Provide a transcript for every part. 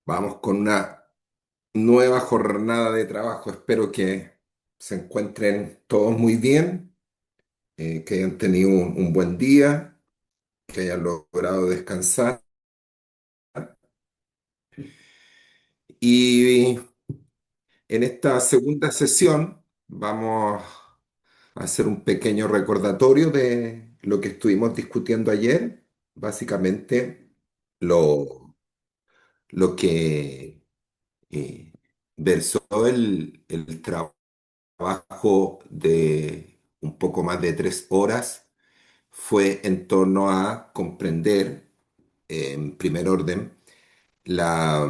Vamos con una nueva jornada de trabajo. Espero que se encuentren todos muy bien, que hayan tenido un buen día, que hayan logrado descansar. Y en esta segunda sesión vamos a hacer un pequeño recordatorio de lo que estuvimos discutiendo ayer. Básicamente, lo que eh, versó el trabajo de un poco más de 3 horas fue en torno a comprender, en primer orden, la,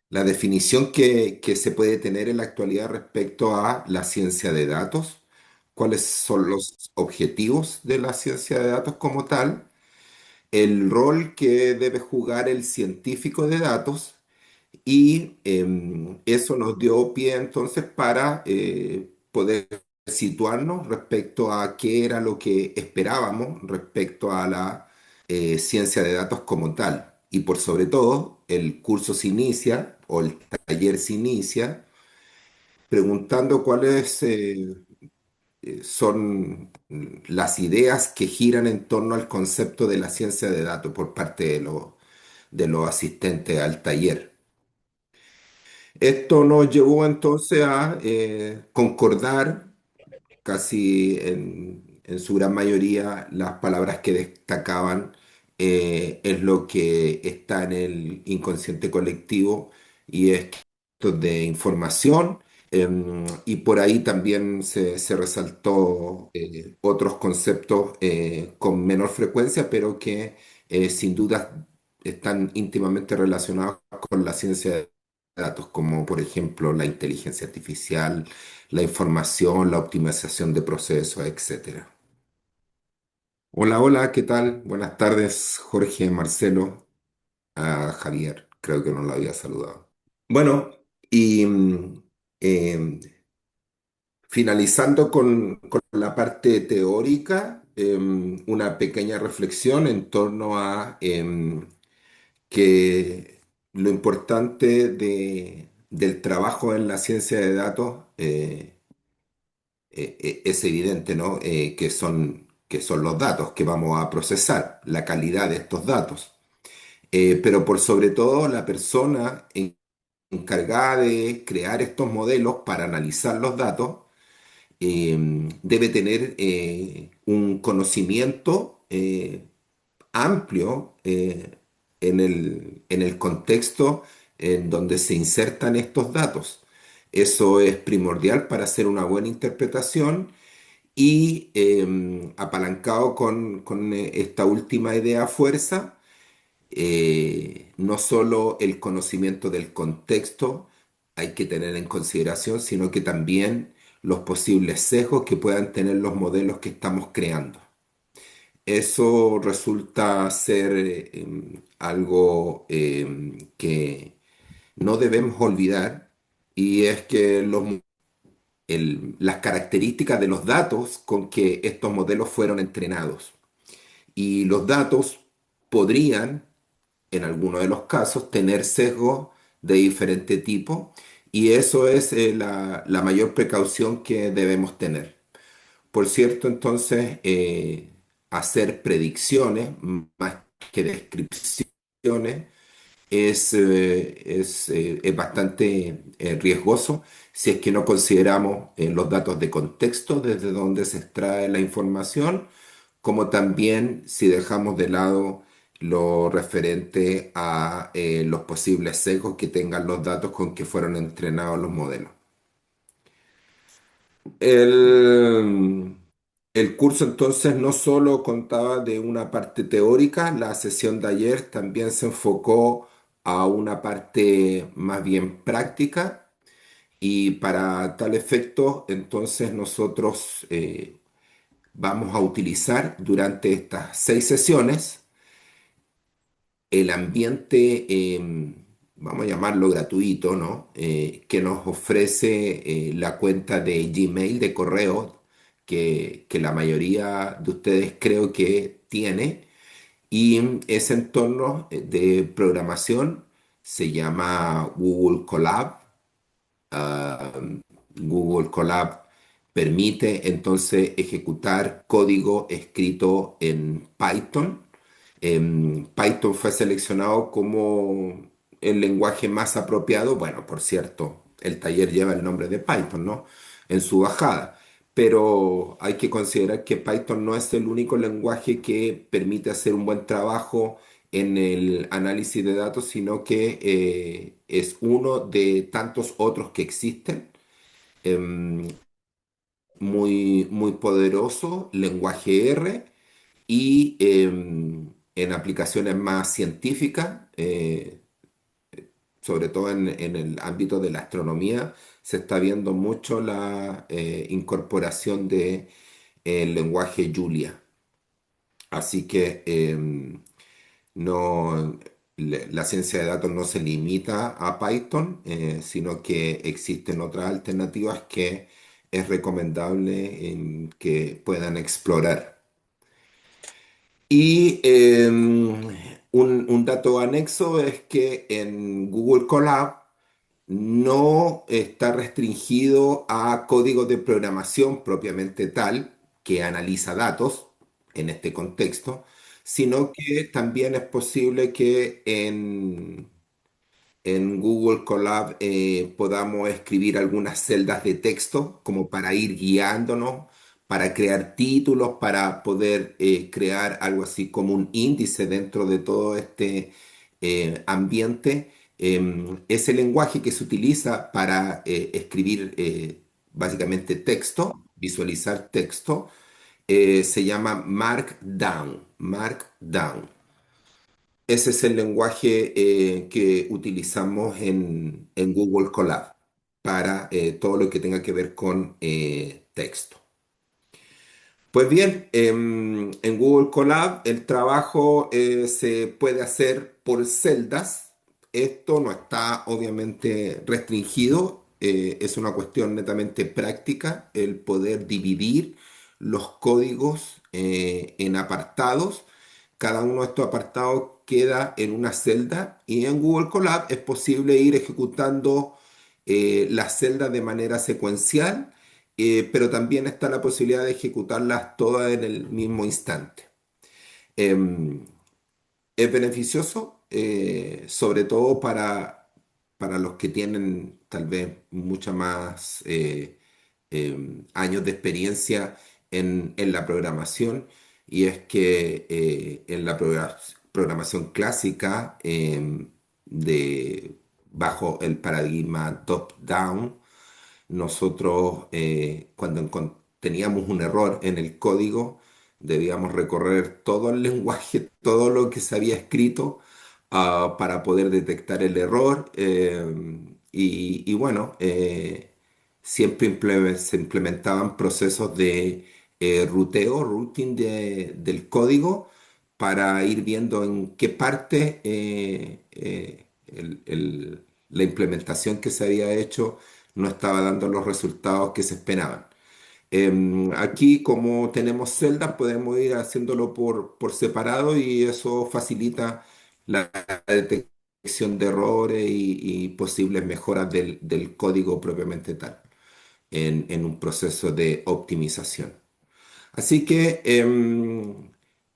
la definición que se puede tener en la actualidad respecto a la ciencia de datos, cuáles son los objetivos de la ciencia de datos como tal, el rol que debe jugar el científico de datos y eso nos dio pie entonces para poder situarnos respecto a qué era lo que esperábamos respecto a la ciencia de datos como tal. Y por sobre todo, el curso se inicia o el taller se inicia preguntando cuáles son las ideas que giran en torno al concepto de la ciencia de datos por parte de los asistentes al taller. Esto nos llevó entonces a concordar casi en su gran mayoría las palabras que destacaban es lo que está en el inconsciente colectivo y esto de información. Y por ahí también se resaltó otros conceptos con menor frecuencia, pero que sin duda están íntimamente relacionados con la ciencia de datos, como por ejemplo la inteligencia artificial, la información, la optimización de procesos, etcétera. Hola, hola, ¿qué tal? Buenas tardes, Jorge, Marcelo, Javier, creo que no lo había saludado. Bueno, y em, finalizando con la parte teórica, una pequeña reflexión en torno a que lo importante del trabajo en la ciencia de datos es evidente, ¿no? Que son los datos que vamos a procesar, la calidad de estos datos. Pero por sobre todo la persona encargada de crear estos modelos para analizar los datos debe tener un conocimiento amplio en el contexto en donde se insertan estos datos. Eso es primordial para hacer una buena interpretación y apalancado con esta última idea fuerza, no solo el conocimiento del contexto hay que tener en consideración, sino que también los posibles sesgos que puedan tener los modelos que estamos creando. Eso resulta ser algo que no debemos olvidar y es que las características de los datos con que estos modelos fueron entrenados. Y los datos podrían, en algunos de los casos, tener sesgos de diferente tipo y eso es la mayor precaución que debemos tener. Por cierto, entonces, hacer predicciones más que descripciones es bastante riesgoso si es que no consideramos los datos de contexto desde donde se extrae la información, como también si dejamos de lado lo referente a los posibles sesgos que tengan los datos con que fueron entrenados los modelos. El, el curso entonces no solo contaba de una parte teórica, la sesión de ayer también se enfocó a una parte más bien práctica y para tal efecto entonces nosotros vamos a utilizar durante estas 6 sesiones el ambiente, vamos a llamarlo gratuito, ¿no? Que nos ofrece la cuenta de Gmail, de correo, que la mayoría de ustedes creo que tiene, y ese entorno de programación se llama Google Colab. Ah, Google Colab permite entonces ejecutar código escrito en Python. Python fue seleccionado como el lenguaje más apropiado. Bueno, por cierto, el taller lleva el nombre de Python, ¿no? En su bajada. Pero hay que considerar que Python no es el único lenguaje que permite hacer un buen trabajo en el análisis de datos, sino que es uno de tantos otros que existen. Em, muy poderoso, lenguaje R, y en aplicaciones más científicas, sobre todo en el ámbito de la astronomía, se está viendo mucho la incorporación de el lenguaje Julia. Así que no, la ciencia de datos no se limita a Python, sino que existen otras alternativas que es recomendable que puedan explorar. Y un dato anexo es que en Google Colab no está restringido a código de programación propiamente tal, que analiza datos en este contexto, sino que también es posible que en Google Colab podamos escribir algunas celdas de texto como para ir guiándonos, para crear títulos, para poder crear algo así como un índice dentro de todo este ambiente. Ese lenguaje que se utiliza para escribir básicamente texto, visualizar texto, se llama Markdown. Markdown. Ese es el lenguaje que utilizamos en Google Colab para todo lo que tenga que ver con texto. Pues bien, en Google Colab el trabajo se puede hacer por celdas. Esto no está obviamente restringido, es una cuestión netamente práctica el poder dividir los códigos en apartados. Cada uno de estos apartados queda en una celda y en Google Colab es posible ir ejecutando las celdas de manera secuencial, pero también está la posibilidad de ejecutarlas todas en el mismo instante. Em, es beneficioso, sobre todo para los que tienen tal vez mucha más años de experiencia en la programación, y es que en la programación clásica, bajo el paradigma top-down, nosotros, cuando teníamos un error en el código, debíamos recorrer todo el lenguaje, todo lo que se había escrito, para poder detectar el error. Y bueno, siempre se implementaban procesos de ruteo, routing del código para ir viendo en qué parte la implementación que se había hecho no estaba dando los resultados que se esperaban. Aquí, como tenemos celdas, podemos ir haciéndolo por separado, y eso facilita la detección de errores y posibles mejoras del código propiamente tal en un proceso de optimización. Así que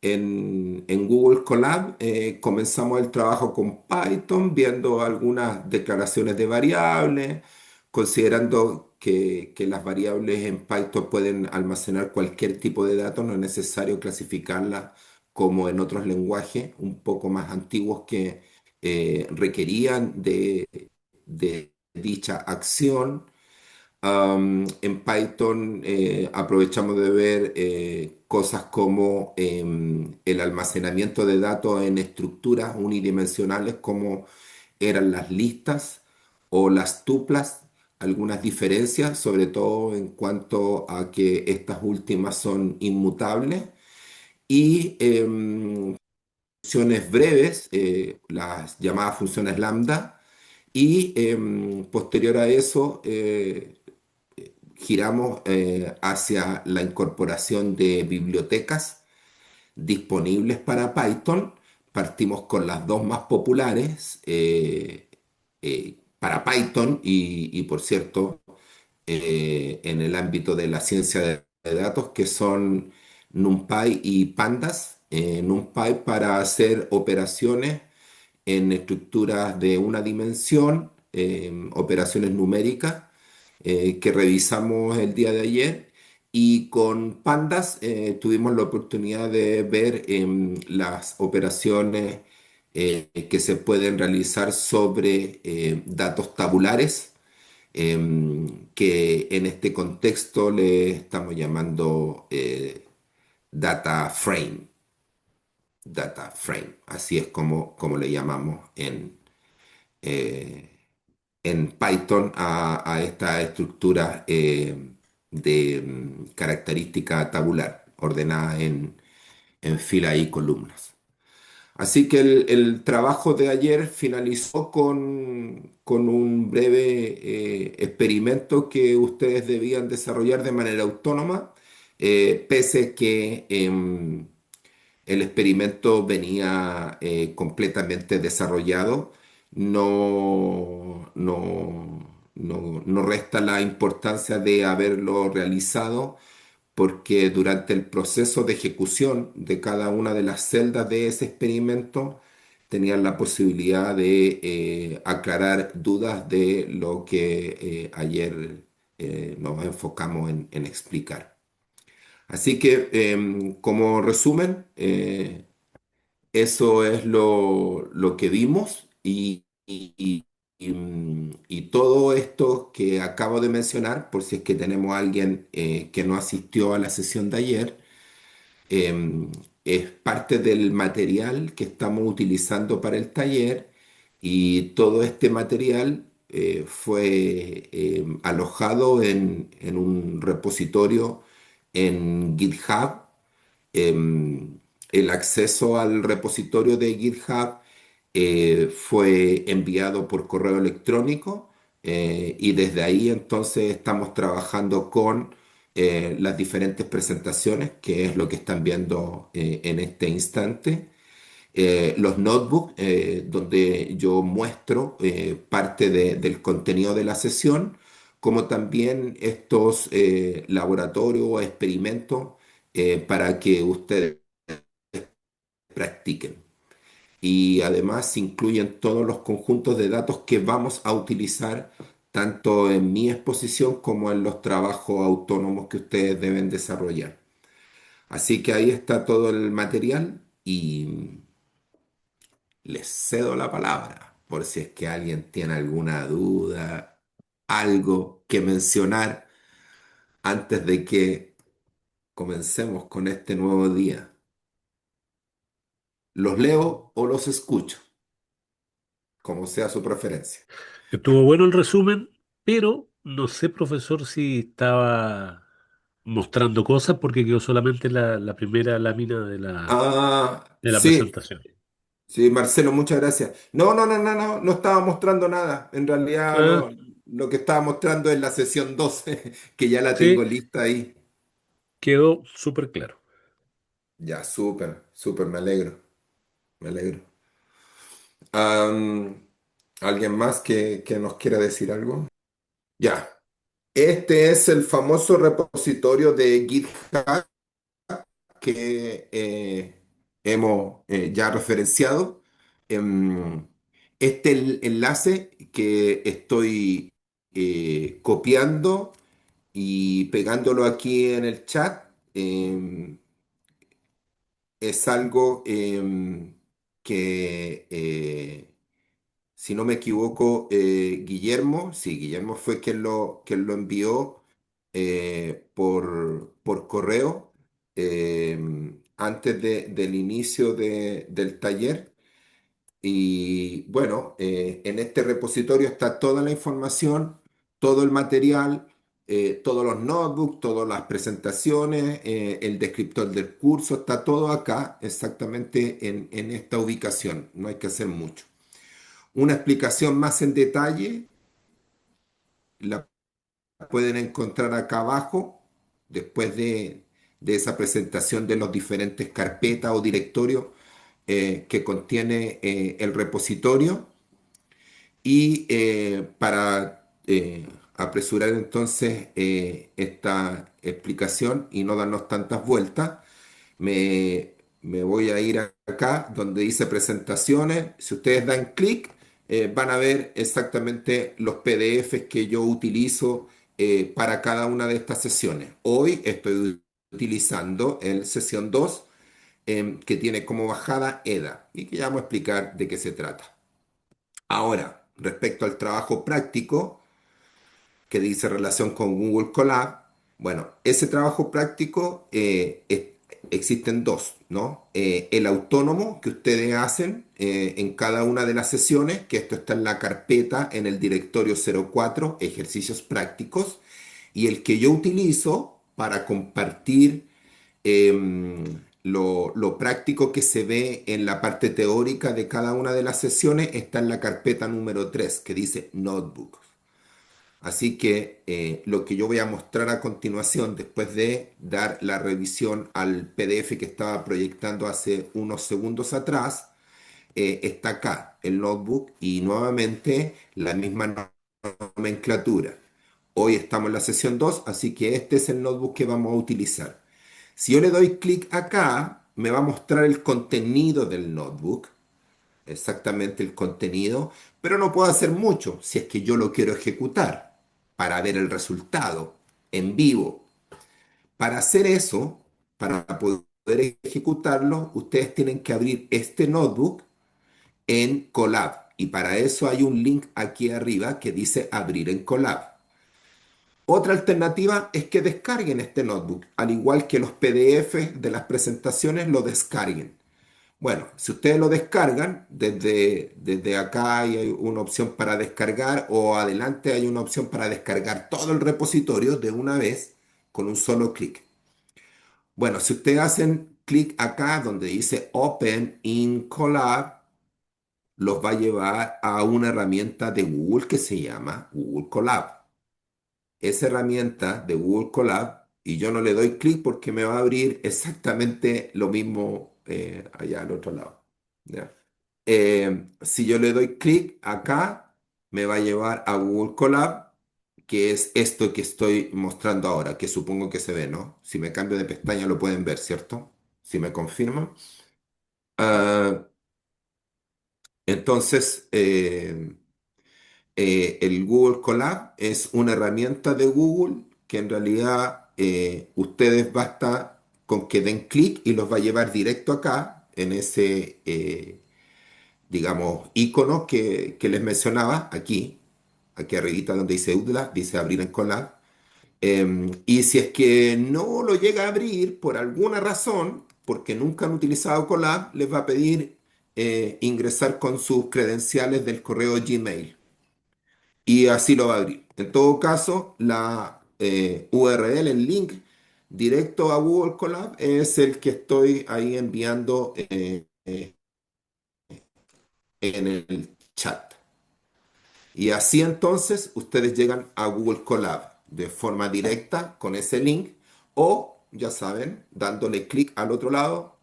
en Google Colab comenzamos el trabajo con Python, viendo algunas declaraciones de variables, considerando que las variables en Python pueden almacenar cualquier tipo de datos, no es necesario clasificarlas como en otros lenguajes un poco más antiguos que requerían de dicha acción. En Python aprovechamos de ver cosas como el almacenamiento de datos en estructuras unidimensionales, como eran las listas o las tuplas, algunas diferencias, sobre todo en cuanto a que estas últimas son inmutables, y funciones breves, las llamadas funciones lambda, y posterior a eso giramos hacia la incorporación de bibliotecas disponibles para Python. Partimos con las dos más populares, para Python y, por cierto, en el ámbito de la ciencia de datos, que son NumPy y Pandas. NumPy para hacer operaciones en estructuras de una dimensión, operaciones numéricas, que revisamos el día de ayer. Y con Pandas tuvimos la oportunidad de ver las operaciones que se pueden realizar sobre datos tabulares, que en este contexto le estamos llamando data frame, data frame, así es como le llamamos eh, en Python a esta estructura de característica tabular, ordenada en filas y columnas. Así que el trabajo de ayer finalizó con un breve experimento que ustedes debían desarrollar de manera autónoma, pese que el experimento venía completamente desarrollado. No resta la importancia de haberlo realizado, porque durante el proceso de ejecución de cada una de las celdas de ese experimento tenían la posibilidad de aclarar dudas de lo que ayer nos enfocamos en explicar. Así que, como resumen, eso es lo que vimos y todo esto que acabo de mencionar, por si es que tenemos a alguien que no asistió a la sesión de ayer, eh, es parte del material que estamos utilizando para el taller, y todo este material fue alojado en un repositorio en GitHub. El acceso al repositorio de GitHub fue enviado por correo electrónico, y desde ahí entonces estamos trabajando con las diferentes presentaciones, que es lo que están viendo en este instante. Los notebooks, donde yo muestro parte del contenido de la sesión, como también estos laboratorios o experimentos para que ustedes practiquen. Y además incluyen todos los conjuntos de datos que vamos a utilizar tanto en mi exposición como en los trabajos autónomos que ustedes deben desarrollar. Así que ahí está todo el material y les cedo la palabra por si es que alguien tiene alguna duda, algo que mencionar antes de que comencemos con este nuevo día. ¿Los leo o los escucho? Como sea su preferencia. Estuvo bueno el resumen, pero no sé, profesor, si estaba mostrando cosas porque quedó solamente la primera lámina Ah, de la sí, presentación. sí, Marcelo, muchas gracias. No estaba mostrando nada. En realidad Ah, lo que estaba mostrando es la sesión 12, que ya la tengo sí, lista ahí. quedó súper claro. Ya, súper, súper, me alegro, me alegro. Am, ¿Alguien más que nos quiera decir algo? Ya, este es el famoso repositorio de GitHub que hemos ya referenciado. Em, enlace que estoy copiando y pegándolo aquí en el chat, es algo que, si no me equivoco, Guillermo, sí, Guillermo fue quien lo envió por correo antes del inicio del taller. Y bueno, en este repositorio está toda la información, todo el material, todos los notebooks, todas las presentaciones, el descriptor del curso, está todo acá exactamente en esta ubicación. No hay que hacer mucho. Una explicación más en detalle la pueden encontrar acá abajo, después de esa presentación de los diferentes carpetas o directorios que contiene el repositorio. Y para apresurar entonces esta explicación y no darnos tantas vueltas, me voy a ir acá donde dice presentaciones. Si ustedes dan clic, van a ver exactamente los PDFs que yo utilizo para cada una de estas sesiones. Hoy estoy utilizando el sesión 2 que tiene como bajada EDA y que ya vamos a explicar de qué se trata. Ahora, respecto al trabajo práctico, que dice relación con Google Colab. Bueno, ese trabajo práctico existen dos, ¿no? El autónomo que ustedes hacen en cada una de las sesiones, que esto está en la carpeta en el directorio 04, ejercicios prácticos, y el que yo utilizo para compartir lo práctico que se ve en la parte teórica de cada una de las sesiones está en la carpeta número 3 que dice Notebook. Así que lo que yo voy a mostrar a continuación, después de dar la revisión al PDF que estaba proyectando hace unos segundos atrás, está acá, el notebook, y nuevamente la misma nomenclatura. Hoy estamos en la sesión 2, así que este es el notebook que vamos a utilizar. Si yo le doy clic acá, me va a mostrar el contenido del notebook, exactamente el contenido, pero no puedo hacer mucho si es que yo lo quiero ejecutar para ver el resultado en vivo. Para hacer eso, para poder ejecutarlo, ustedes tienen que abrir este notebook en Colab y para eso hay un link aquí arriba que dice abrir en Colab. Otra alternativa es que descarguen este notebook, al igual que los PDFs de las presentaciones lo descarguen. Bueno, si ustedes lo descargan, desde acá hay una opción para descargar o adelante hay una opción para descargar todo el repositorio de una vez con un solo clic. Bueno, si ustedes hacen clic acá donde dice Open in Colab, los va a llevar a una herramienta de Google que se llama Google Colab. Esa herramienta de Google Colab, y yo no le doy clic porque me va a abrir exactamente lo mismo allá al otro lado. ¿Ya? Si yo le doy clic acá, me va a llevar a Google Colab, que es esto que estoy mostrando ahora, que supongo que se ve, ¿no? Si me cambio de pestaña lo pueden ver, ¿cierto? Si me confirman. Ah, entonces, el Google Colab es una herramienta de Google que en realidad ustedes basta con que den clic y los va a llevar directo acá en ese digamos, icono que les mencionaba aquí arribita donde dice UDLA, dice abrir en Colab. Y si es que no lo llega a abrir por alguna razón, porque nunca han utilizado Colab, les va a pedir ingresar con sus credenciales del correo Gmail. Y así lo va a abrir. En todo caso, la URL, el link directo a Google Colab es el que estoy ahí enviando en el chat. Y así entonces ustedes llegan a Google Colab de forma directa con ese link o, ya saben, dándole clic al otro lado,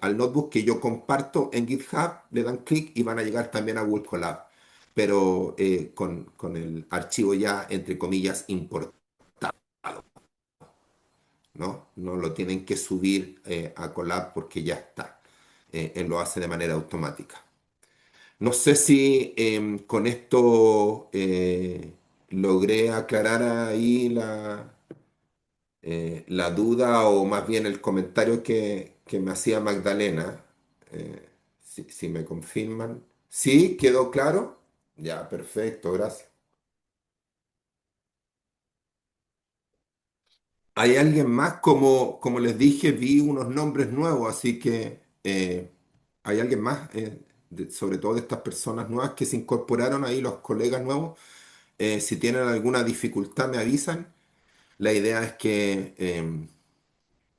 al notebook que yo comparto en GitHub, le dan clic y van a llegar también a Google Colab, pero con el archivo ya, entre comillas, importado, ¿no? No lo tienen que subir a Colab porque ya está. Él lo hace de manera automática. No sé si con esto logré aclarar ahí la duda o más bien el comentario que me hacía Magdalena. Si me confirman. ¿Sí? ¿Quedó claro? Ya, perfecto, gracias. ¿Hay alguien más? Como les dije, vi unos nombres nuevos, así que hay alguien más, sobre todo de estas personas nuevas que se incorporaron ahí, los colegas nuevos. Si tienen alguna dificultad, me avisan. La idea es que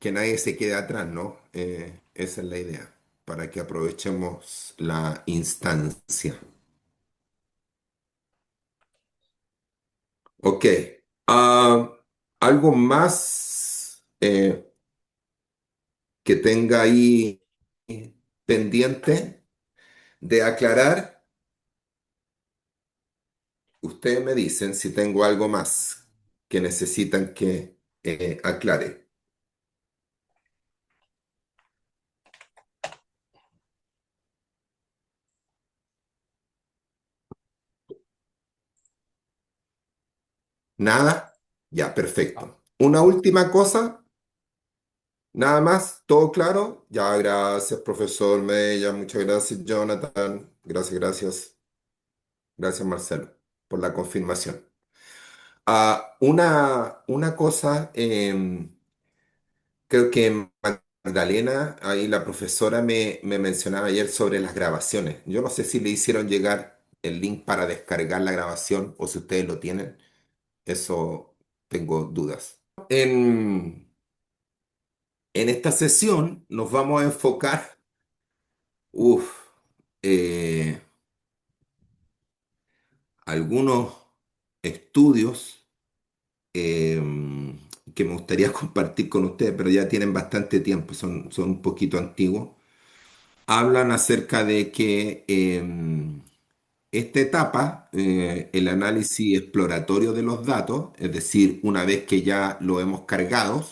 nadie se quede atrás, ¿no? Esa es la idea, para que aprovechemos la instancia. Ok. Ah, ¿algo más que tenga ahí pendiente de aclarar? Ustedes me dicen si tengo algo más que necesitan que aclare. ¿Nada? Ya, perfecto. Una última cosa, nada más, ¿todo claro? Ya, gracias, profesor Mella, muchas gracias, Jonathan. Gracias, gracias. Gracias, Marcelo, por la confirmación. Una cosa, creo que Magdalena, ahí la profesora me mencionaba ayer sobre las grabaciones. Yo no sé si le hicieron llegar el link para descargar la grabación o si ustedes lo tienen. Eso tengo dudas. En esta sesión nos vamos a enfocar, uf, eh, algunos estudios eh, que me gustaría compartir con ustedes, pero ya tienen bastante tiempo, son un poquito antiguos. Hablan acerca de que esta etapa, el análisis exploratorio de los datos, es decir, una vez que ya lo hemos cargado,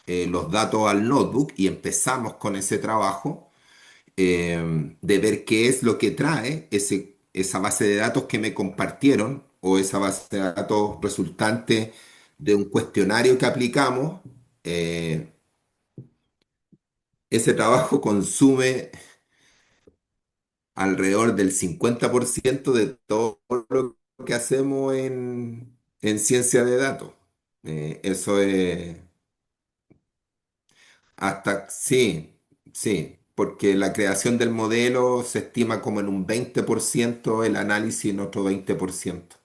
los datos al notebook y empezamos con ese trabajo, de ver qué es lo que trae esa base de datos que me compartieron o esa base de datos resultante de un cuestionario que aplicamos. eh, Ese trabajo consume alrededor del 50% de todo lo que hacemos en ciencia de datos. Eso es hasta, sí, sí, porque la creación del modelo se estima como en un 20%, el análisis en otro 20%.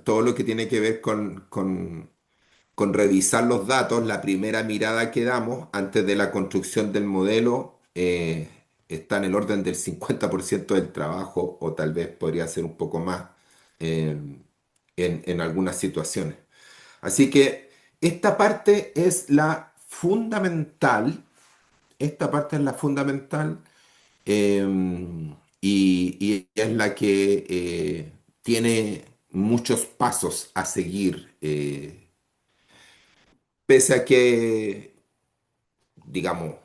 Todo lo que tiene que ver con revisar los datos, la primera mirada que damos antes de la construcción del modelo está en el orden del 50% del trabajo o tal vez podría ser un poco más eh, en algunas situaciones. Así que esta parte es la fundamental, esta parte es la fundamental eh, y es la que tiene muchos pasos a seguir. Pese a que, digamos,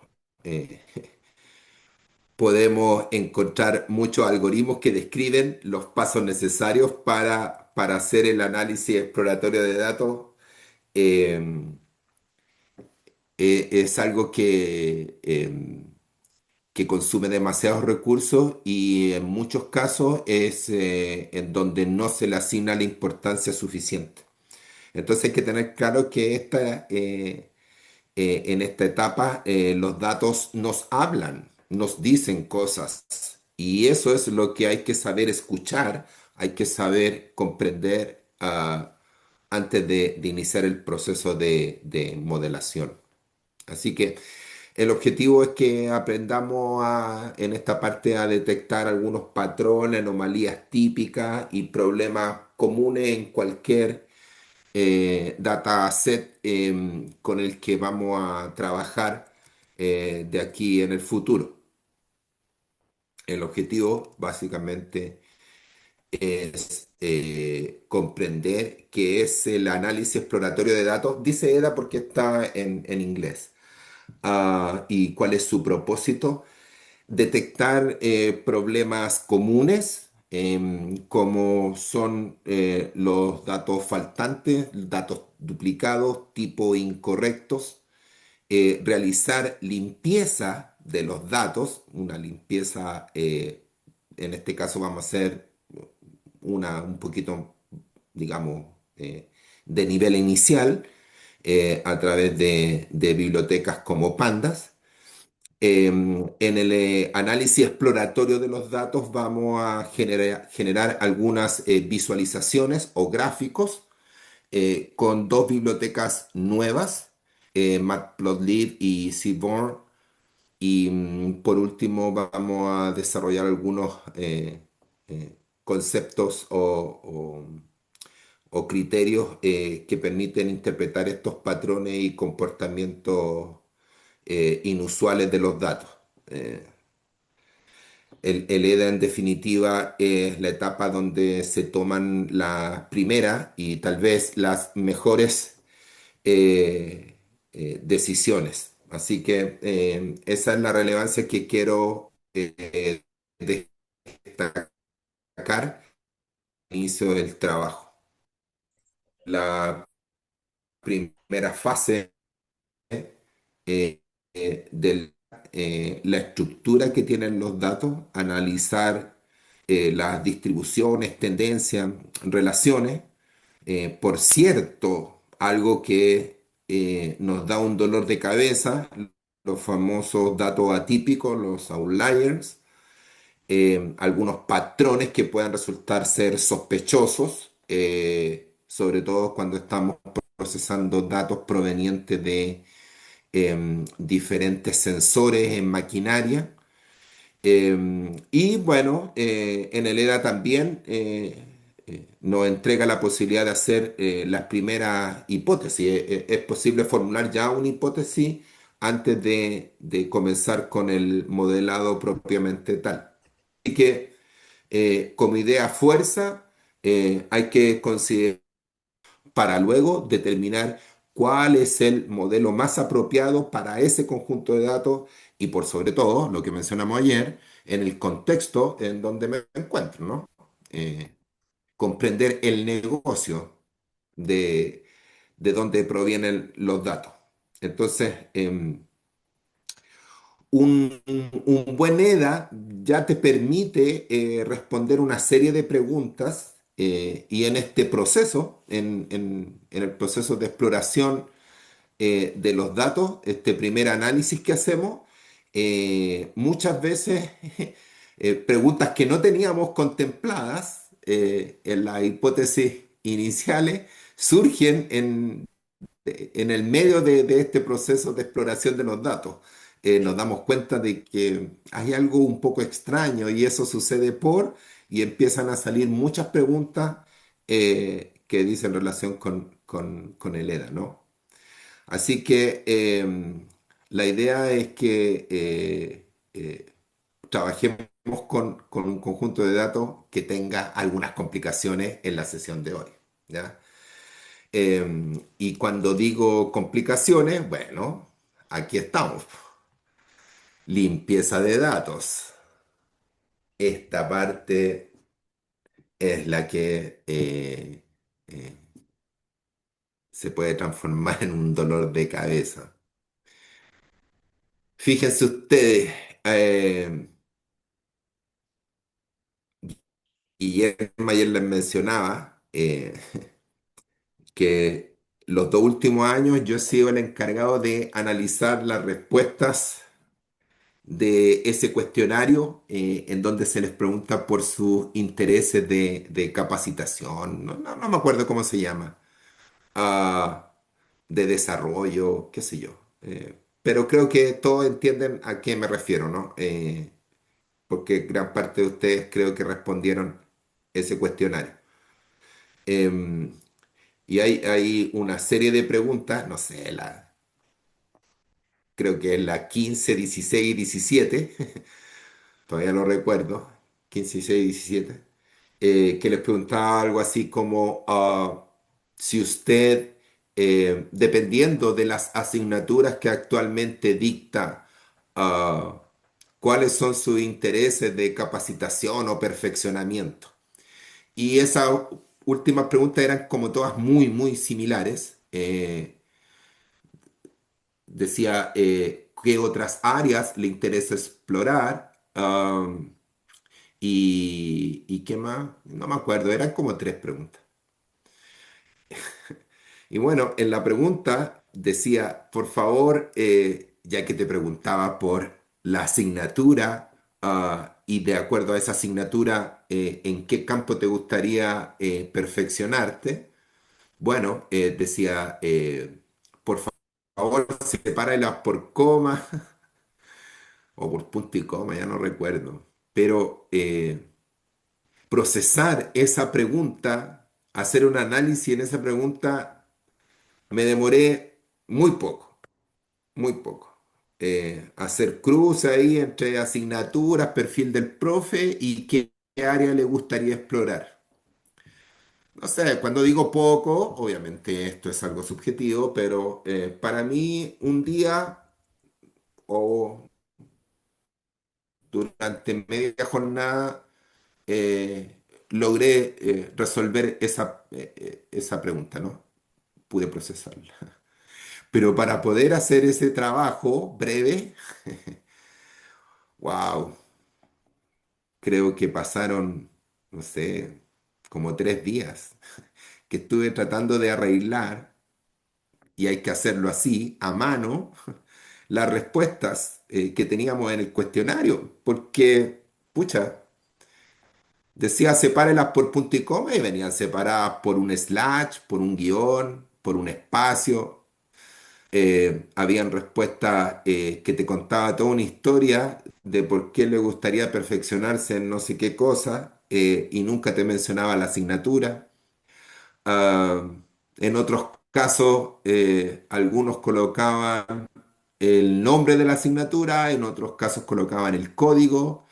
eh, podemos encontrar muchos algoritmos que describen los pasos necesarios para hacer el análisis exploratorio de datos, eh, es algo que consume demasiados recursos y en muchos casos es en donde no se le asigna la importancia suficiente. Entonces hay que tener claro que en esta etapa los datos nos hablan, nos dicen cosas y eso es lo que hay que saber escuchar, hay que saber comprender antes de iniciar el proceso de modelación. Así que el objetivo es que aprendamos en esta parte a detectar algunos patrones, anomalías típicas y problemas comunes en cualquier dataset con el que vamos a trabajar de aquí en el futuro. El objetivo básicamente es comprender qué es el análisis exploratorio de datos. Dice EDA porque está en inglés. Y cuál es su propósito. Detectar problemas comunes, como son los datos faltantes, datos duplicados, tipo incorrectos, realizar limpieza de los datos, una limpieza, en este caso vamos a hacer un poquito, digamos, de nivel inicial, a través de bibliotecas como Pandas. En el análisis exploratorio de los datos vamos a generar algunas visualizaciones o gráficos con dos bibliotecas nuevas, Matplotlib y Seaborn. Y por último vamos a desarrollar algunos conceptos o criterios que permiten interpretar estos patrones y comportamientos inusuales de los datos. Eh, el EDA en definitiva es la etapa donde se toman las primeras y tal vez las mejores eh, decisiones. Así que esa es la relevancia que quiero destacar al inicio del trabajo. La primera fase eh, de la estructura que tienen los datos, analizar las distribuciones, tendencias, relaciones. Por cierto, algo que nos da un dolor de cabeza, los famosos datos atípicos, los outliers, algunos patrones que puedan resultar ser sospechosos, sobre todo cuando estamos procesando datos provenientes de diferentes sensores en maquinaria. Y bueno, en el EDA también nos entrega la posibilidad de hacer las primeras hipótesis. Es posible formular ya una hipótesis antes de comenzar con el modelado propiamente tal. Así que como idea fuerza, hay que considerar para luego determinar cuál es el modelo más apropiado para ese conjunto de datos y por sobre todo, lo que mencionamos ayer, en el contexto en donde me encuentro, ¿no? Comprender el negocio de, de dónde provienen los datos. Entonces, un buen EDA ya te permite responder una serie de preguntas y en este proceso, en el proceso de exploración de los datos, este primer análisis que hacemos, muchas veces preguntas que no teníamos contempladas en las hipótesis iniciales surgen en el medio de este proceso de exploración de los datos. Nos damos cuenta de que hay algo un poco extraño y eso sucede y empiezan a salir muchas preguntas que dicen relación con el EDA, ¿no? Así que la idea es que trabajemos con un conjunto de datos que tenga algunas complicaciones en la sesión de hoy, ¿ya? Y cuando digo complicaciones, bueno, aquí estamos. Limpieza de datos. Esta parte es la que eh, se puede transformar en un dolor de cabeza. Fíjense ustedes, eh, Guillermo ayer les mencionaba que los 2 últimos años yo he sido el encargado de analizar las respuestas de ese cuestionario en donde se les pregunta por sus intereses de capacitación, no me acuerdo cómo se llama, ah, de desarrollo, qué sé yo. Pero creo que todos entienden a qué me refiero, ¿no? Porque gran parte de ustedes creo que respondieron ese cuestionario. Em, y hay una serie de preguntas, no sé, creo que es la 15, 16, 17, todavía lo recuerdo, 15, 16, 17, que les preguntaba algo así como si usted, dependiendo de las asignaturas que actualmente dicta, ah, cuáles son sus intereses de capacitación o perfeccionamiento. Y esas últimas preguntas eran como todas muy, muy similares. Decía qué otras áreas le interesa explorar y qué más, no me acuerdo, eran como tres preguntas. Y bueno, en la pregunta decía, por favor, ya que te preguntaba por la asignatura y de acuerdo a esa asignatura, en qué campo te gustaría perfeccionarte. Bueno, decía, por favor, sepáralas por coma o por punto y coma, ya no recuerdo. Pero procesar esa pregunta, hacer un análisis en esa pregunta, me demoré muy poco, muy poco. hacer cruce ahí entre asignaturas, perfil del profe y qué área le gustaría explorar. No sé, cuando digo poco, obviamente esto es algo subjetivo, pero para mí un día o durante media jornada logré resolver esa pregunta, ¿no? Pude procesarla. Pero para poder hacer ese trabajo breve, wow, creo que pasaron, no sé, como 3 días que estuve tratando de arreglar, y hay que hacerlo así, a mano, las respuestas que teníamos en el cuestionario, porque, pucha, decía sepárelas por punto y coma y venían separadas por un slash, por un guión, por un espacio. Habían respuestas que te contaba toda una historia de por qué le gustaría perfeccionarse en no sé qué cosa, y nunca te mencionaba la asignatura. Ah, en otros casos, algunos colocaban el nombre de la asignatura, en otros casos colocaban el código.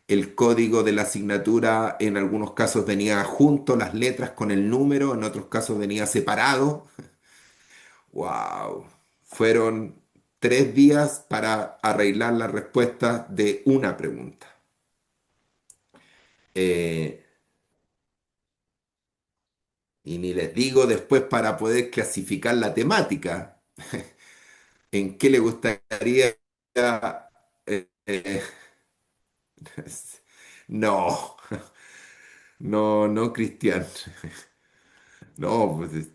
El código de la asignatura en algunos casos venía junto, las letras con el número, en otros casos venía separado. ¡Wow! Fueron 3 días para arreglar la respuesta de una pregunta. Eh, y ni les digo después para poder clasificar la temática, en qué le gustaría... eh, no, no, no, Cristian. No, pues,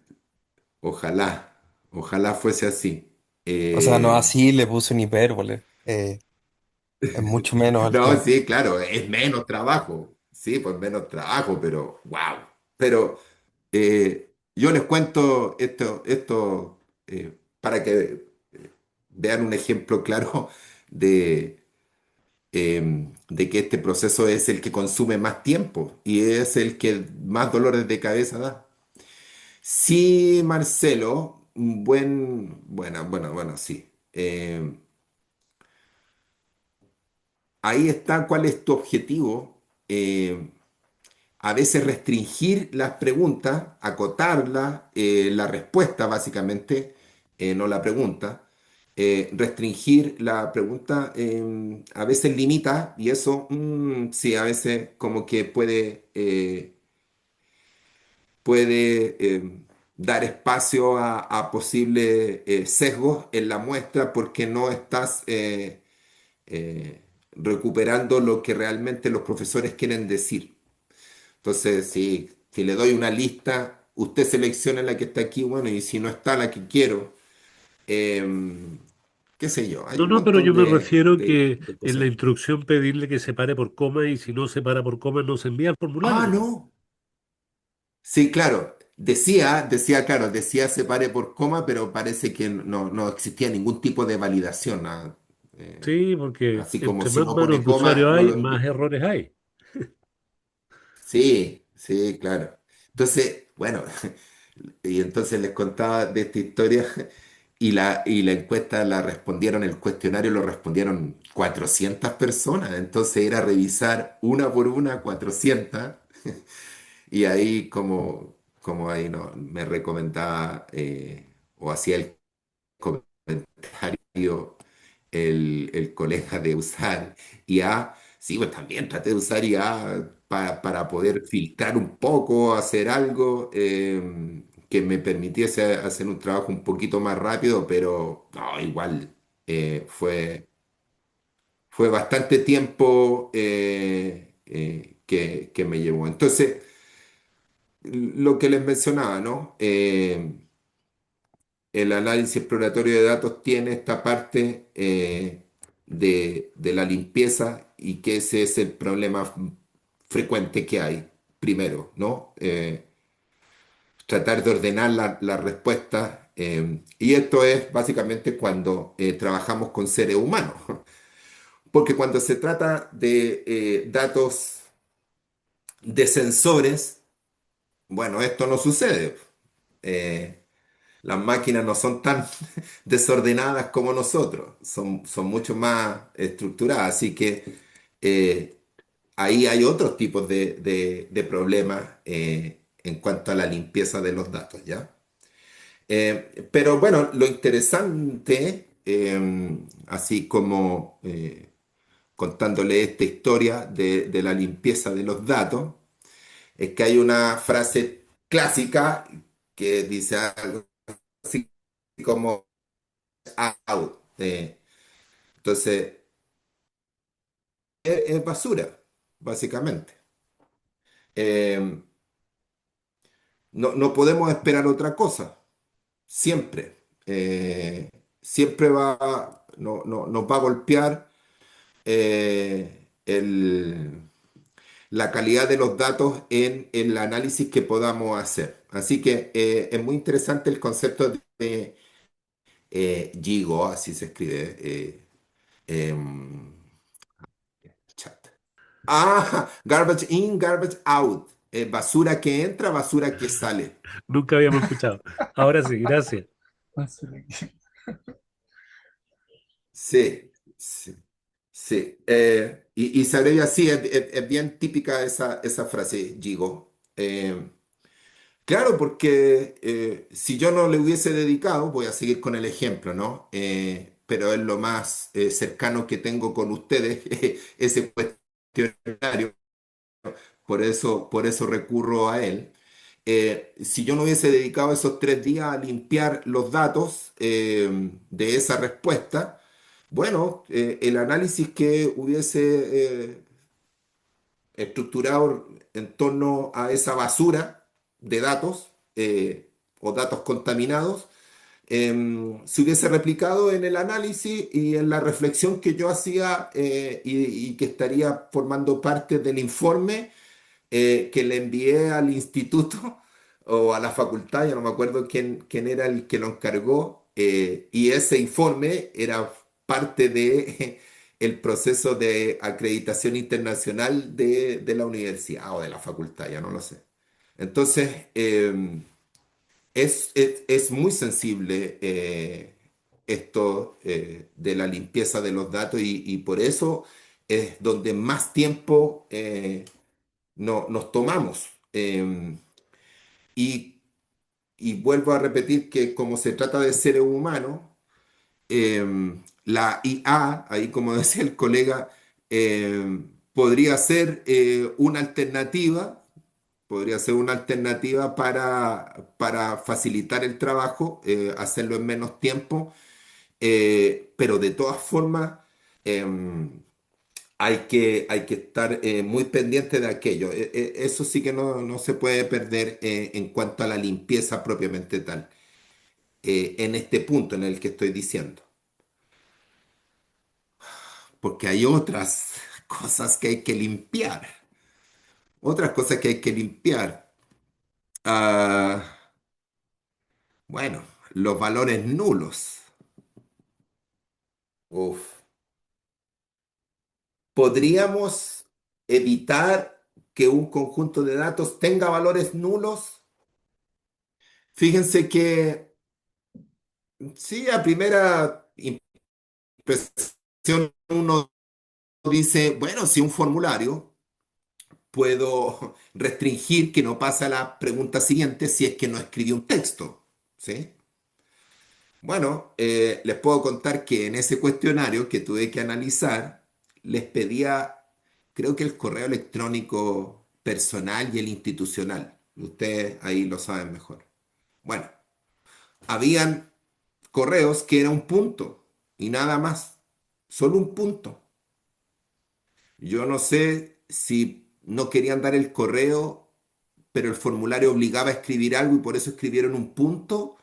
ojalá, ojalá fuese así. O sea, no Eh, así le puse un hipérbole. Es mucho menos al no, tiempo. sí, claro, es menos trabajo. Sí, pues menos trabajo, pero wow. Pero yo les cuento esto para que vean un ejemplo claro de, de que este proceso es el que consume más tiempo y es el que más dolores de cabeza da. Sí, Marcelo, bueno, sí. Ahí está cuál es tu objetivo. A veces restringir las preguntas, acotarlas, la respuesta básicamente, no la pregunta. Restringir la pregunta a veces limita y eso sí, a veces como que puede dar espacio a posibles sesgos en la muestra porque no estás recuperando lo que realmente los profesores quieren decir. Entonces, si le doy una lista, usted selecciona la que está aquí, bueno, y si no está la que quiero, qué sé yo, hay No, un no, pero yo montón me de, refiero de- que de en la cosas. instrucción pedirle que se pare por coma y si no se para por coma no se envía el formulario Ah, nomás. no. Sí, claro. Decía separe por coma, pero parece que no existía ningún tipo de validación. Eh, Sí, porque Así como entre si más no pone manos de coma, usuario no hay, lo más envía. errores hay. Sí, sí, claro. Entonces, bueno, y entonces les contaba de esta historia y la encuesta la respondieron, el cuestionario lo respondieron 400 personas, entonces era revisar una por una 400 y ahí como ahí no, me recomendaba o hacía el comentario el colega de usar IA. Sí, pues también traté de usar IA para poder filtrar un poco, hacer algo que me permitiese hacer un trabajo un poquito más rápido, pero no, igual fue bastante tiempo que me llevó. Entonces, lo que les mencionaba, ¿no? El análisis exploratorio de datos tiene esta parte de la limpieza y que ese es el problema frecuente que hay, primero, ¿no? Tratar de ordenar las respuestas. Y esto es básicamente cuando trabajamos con seres humanos, porque cuando se trata de datos de sensores, bueno, esto no sucede. Eh, Las máquinas no son tan desordenadas como nosotros, son mucho más estructuradas, así que eh, ahí hay otros tipos de problemas en cuanto a la limpieza de los datos, ¿ya? Pero bueno, lo interesante, así como contándole esta historia de la limpieza de los datos, es que hay una frase clásica que dice algo así como out. Entonces, es basura, básicamente. Eh, no podemos esperar otra cosa, siempre. Siempre nos va a golpear la calidad de los datos en el análisis que podamos hacer. Así que es muy interesante el concepto de GIGO, así se escribe. Em, chat. Garbage in, garbage out. Basura que entra, basura que sale. Nunca habíamos escuchado. Ahora sí, gracias. Sí, sí, sí. Y se abrevia así, es bien típica esa frase, Gigo. Claro, porque si yo no le hubiese dedicado, voy a seguir con el ejemplo, ¿no? Pero es lo más cercano que tengo con ustedes, ese cuestionario, por eso recurro a él. Si yo no hubiese dedicado esos 3 días a limpiar los datos de esa respuesta, bueno, el análisis que hubiese estructurado en torno a esa basura de datos o datos contaminados, se hubiese replicado en el análisis y en la reflexión que yo hacía y que estaría formando parte del informe que le envié al instituto o a la facultad, ya no me acuerdo quién era el que lo encargó, y ese informe era parte de el proceso de acreditación internacional de la universidad o de la facultad, ya no lo sé. Entonces, es muy sensible esto de la limpieza de los datos y por eso es donde más tiempo nos tomamos. Y, y vuelvo a repetir que como se trata de seres humanos, la IA, ahí como decía el colega, podría ser una alternativa para facilitar el trabajo, hacerlo en menos tiempo, pero de todas formas hay que estar muy pendiente de aquello. Eso sí que no se puede perder en cuanto a la limpieza propiamente tal, en este punto en el que estoy diciendo. Porque hay otras cosas que hay que limpiar. Otras cosas que hay que limpiar. Ah, bueno, los valores nulos. Uf. ¿Podríamos evitar que un conjunto de datos tenga valores nulos? Fíjense que sí, a primera impresión uno dice, bueno, si un formulario puedo restringir que no pase a la pregunta siguiente si es que no escribí un texto, ¿sí? Bueno, les puedo contar que en ese cuestionario que tuve que analizar, les pedía, creo que el correo electrónico personal y el institucional. Ustedes ahí lo saben mejor. Bueno, habían correos que era un punto y nada más, solo un punto. Yo no sé si no querían dar el correo, pero el formulario obligaba a escribir algo y por eso escribieron un punto,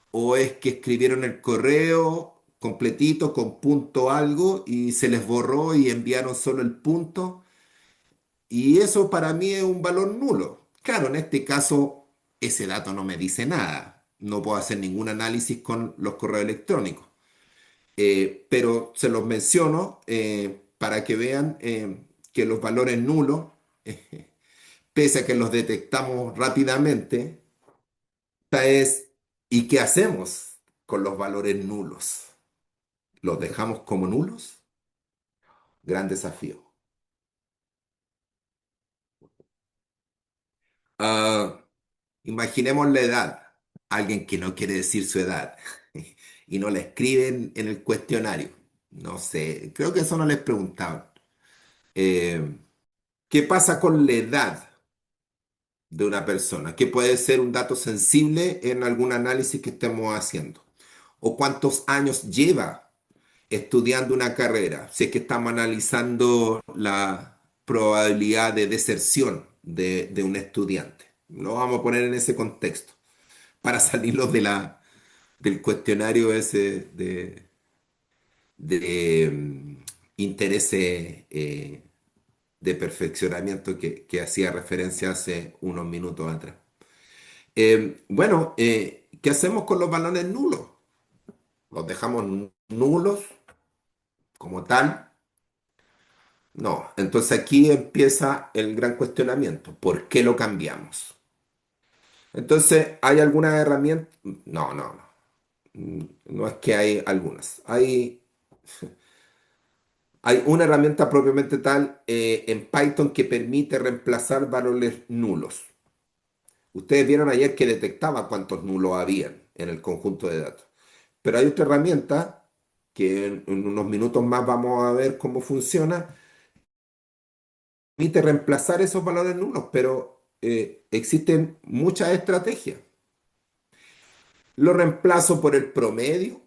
o es que escribieron el correo completito con punto algo y se les borró y enviaron solo el punto. Y eso para mí es un valor nulo. Claro, en este caso ese dato no me dice nada. No puedo hacer ningún análisis con los correos electrónicos. Pero se los menciono para que vean que los valores nulos, pese a que los detectamos rápidamente, esta es ¿Y qué hacemos con los valores nulos? ¿Los dejamos como nulos? Gran desafío. Ah, imaginemos la edad. Alguien que no quiere decir su edad y no la escriben en el cuestionario. No sé, creo que eso no les preguntaban. Eh, ¿Qué pasa con la edad de una persona? Que puede ser un dato sensible en algún análisis que estemos haciendo. ¿O cuántos años lleva estudiando una carrera? Si es que estamos analizando la probabilidad de deserción de un estudiante. Lo vamos a poner en ese contexto para salirlos del cuestionario ese de intereses de perfeccionamiento que hacía referencia hace unos minutos atrás. Bueno, ¿qué hacemos con los balones nulos? ¿Los dejamos nulos como tal? No. Entonces aquí empieza el gran cuestionamiento. ¿Por qué lo cambiamos? Entonces, ¿hay alguna herramienta? No, no, no. No es que hay algunas. Hay una herramienta propiamente tal en Python que permite reemplazar valores nulos. Ustedes vieron ayer que detectaba cuántos nulos habían en el conjunto de datos. Pero hay otra herramienta que en unos minutos más vamos a ver cómo funciona. Permite reemplazar esos valores nulos, pero existen muchas estrategias. Lo reemplazo por el promedio,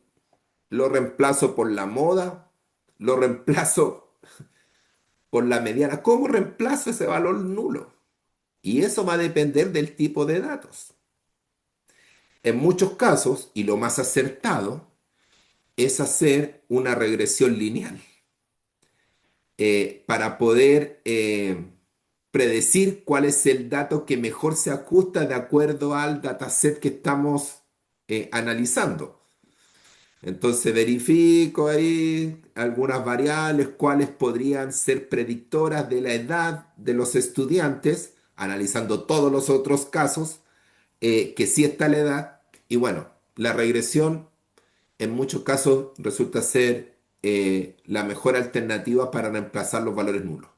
lo reemplazo por la moda, lo reemplazo por la mediana. ¿Cómo reemplazo ese valor nulo? Y eso va a depender del tipo de datos. En muchos casos, y lo más acertado, es hacer una regresión lineal para poder predecir cuál es el dato que mejor se ajusta de acuerdo al dataset que estamos analizando. Entonces verifico ahí algunas variables, cuáles podrían ser predictoras de la edad de los estudiantes, analizando todos los otros casos que sí está la edad. Y bueno, la regresión en muchos casos resulta ser la mejor alternativa para reemplazar los valores nulos.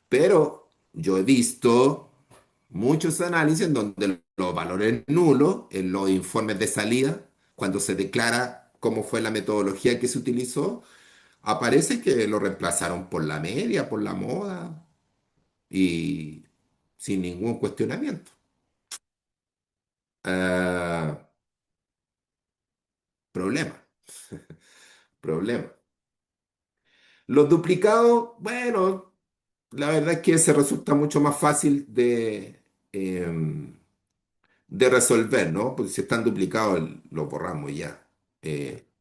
Pero yo he visto muchos análisis en donde los valores nulos, en los informes de salida, cuando se declara cómo fue la metodología que se utilizó, aparece que lo reemplazaron por la media, por la moda y sin ningún cuestionamiento. Ah, problema, problema. Los duplicados, bueno, la verdad es que se resulta mucho más fácil de resolver, ¿no? Porque si están duplicados, los borramos ya.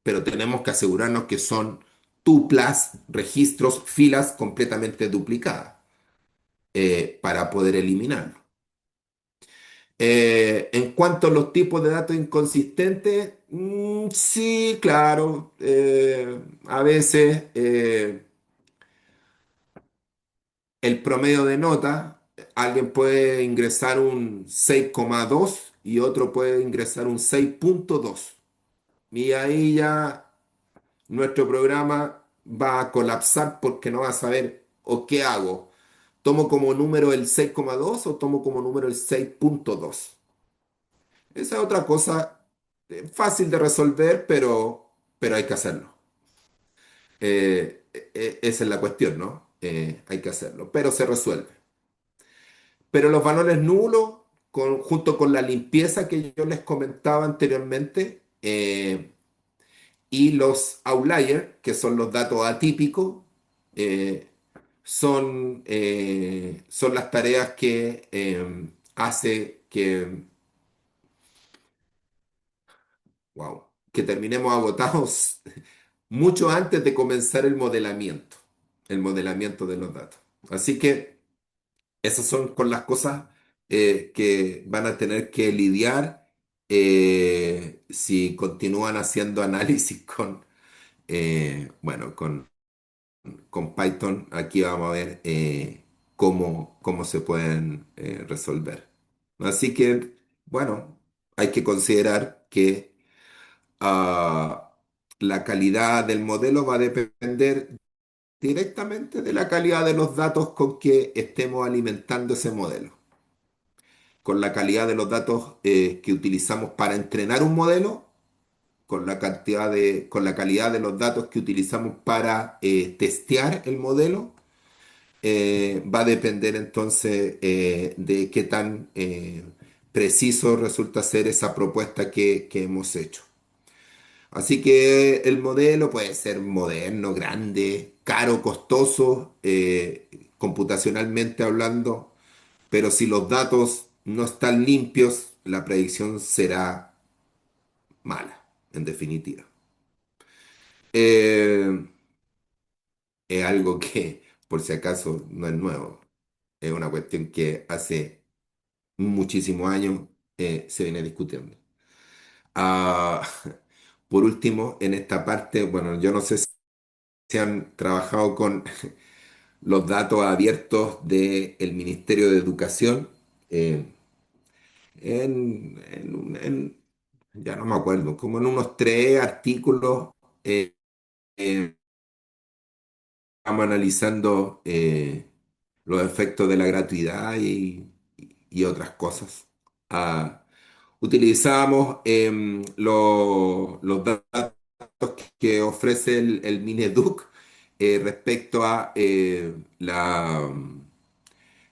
Pero tenemos que asegurarnos que son tuplas, registros, filas completamente duplicadas para poder eliminarlo. En cuanto a los tipos de datos inconsistentes, sí, claro. A veces el promedio de nota, alguien puede ingresar un 6,2 y otro puede ingresar un 6,2. Y ahí ya nuestro programa va a colapsar porque no va a saber, ¿o qué hago? ¿Tomo como número el 6,2 o tomo como número el 6,2? Esa es otra cosa fácil de resolver, pero hay que hacerlo. Esa es la cuestión, ¿no? Hay que hacerlo, pero se resuelve. Pero los valores nulos, junto con la limpieza que yo les comentaba anteriormente, y los outliers, que son los datos atípicos, eh, son las tareas que hace wow, que terminemos agotados mucho antes de comenzar el modelamiento de los datos. Así que esas son con las cosas que van a tener que lidiar si continúan haciendo análisis bueno, con Python. Aquí vamos a ver cómo se pueden resolver. Así que, bueno, hay que considerar que Ah, la calidad del modelo va a depender directamente de la calidad de los datos con que estemos alimentando ese modelo. Con la calidad de los datos que utilizamos para entrenar un modelo, con la calidad de los datos que utilizamos para testear el modelo, va a depender entonces de qué tan preciso resulta ser esa propuesta que hemos hecho. Así que el modelo puede ser moderno, grande, caro, costoso, computacionalmente hablando, pero si los datos no están limpios, la predicción será mala, en definitiva. Eh, es algo que, por si acaso, no es nuevo. Es una cuestión que hace muchísimos años se viene discutiendo. Ah, por último, en esta parte, bueno, yo no sé si han trabajado con los datos abiertos del Ministerio de Educación ya no me acuerdo, como en unos 3 artículos eh, vamos analizando los efectos de la gratuidad y otras cosas. Ah, utilizamos los datos que ofrece el Mineduc respecto a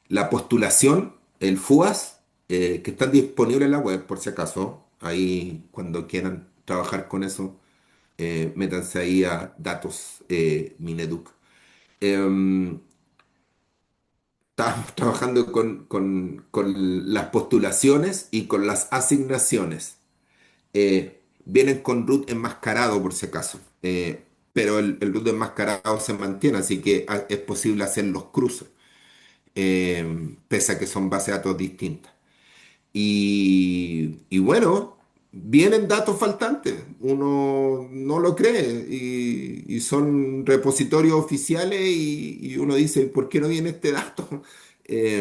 la postulación, el FUAS, que están disponibles en la web, por si acaso. Ahí, cuando quieran trabajar con eso, métanse ahí a datos Mineduc. Em, Estábamos trabajando con las postulaciones y con las asignaciones. Vienen con root enmascarado, por si acaso. Pero el root enmascarado se mantiene, así que es posible hacer los cruces, pese a que son bases de datos distintas. Y bueno, vienen datos faltantes, uno no lo cree, y son repositorios oficiales y uno dice, ¿por qué no viene este dato?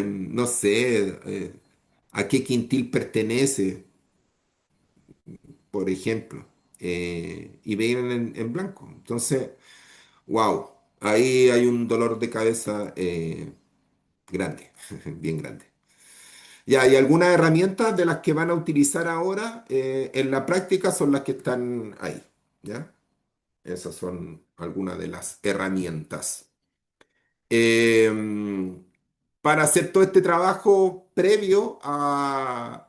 No sé, a qué quintil pertenece, por ejemplo, y vienen en blanco. Entonces, wow, ahí hay un dolor de cabeza grande, bien grande. Ya, y algunas herramientas de las que van a utilizar ahora en la práctica son las que están ahí, ¿ya? Esas son algunas de las herramientas. Eh, para hacer todo este trabajo previo al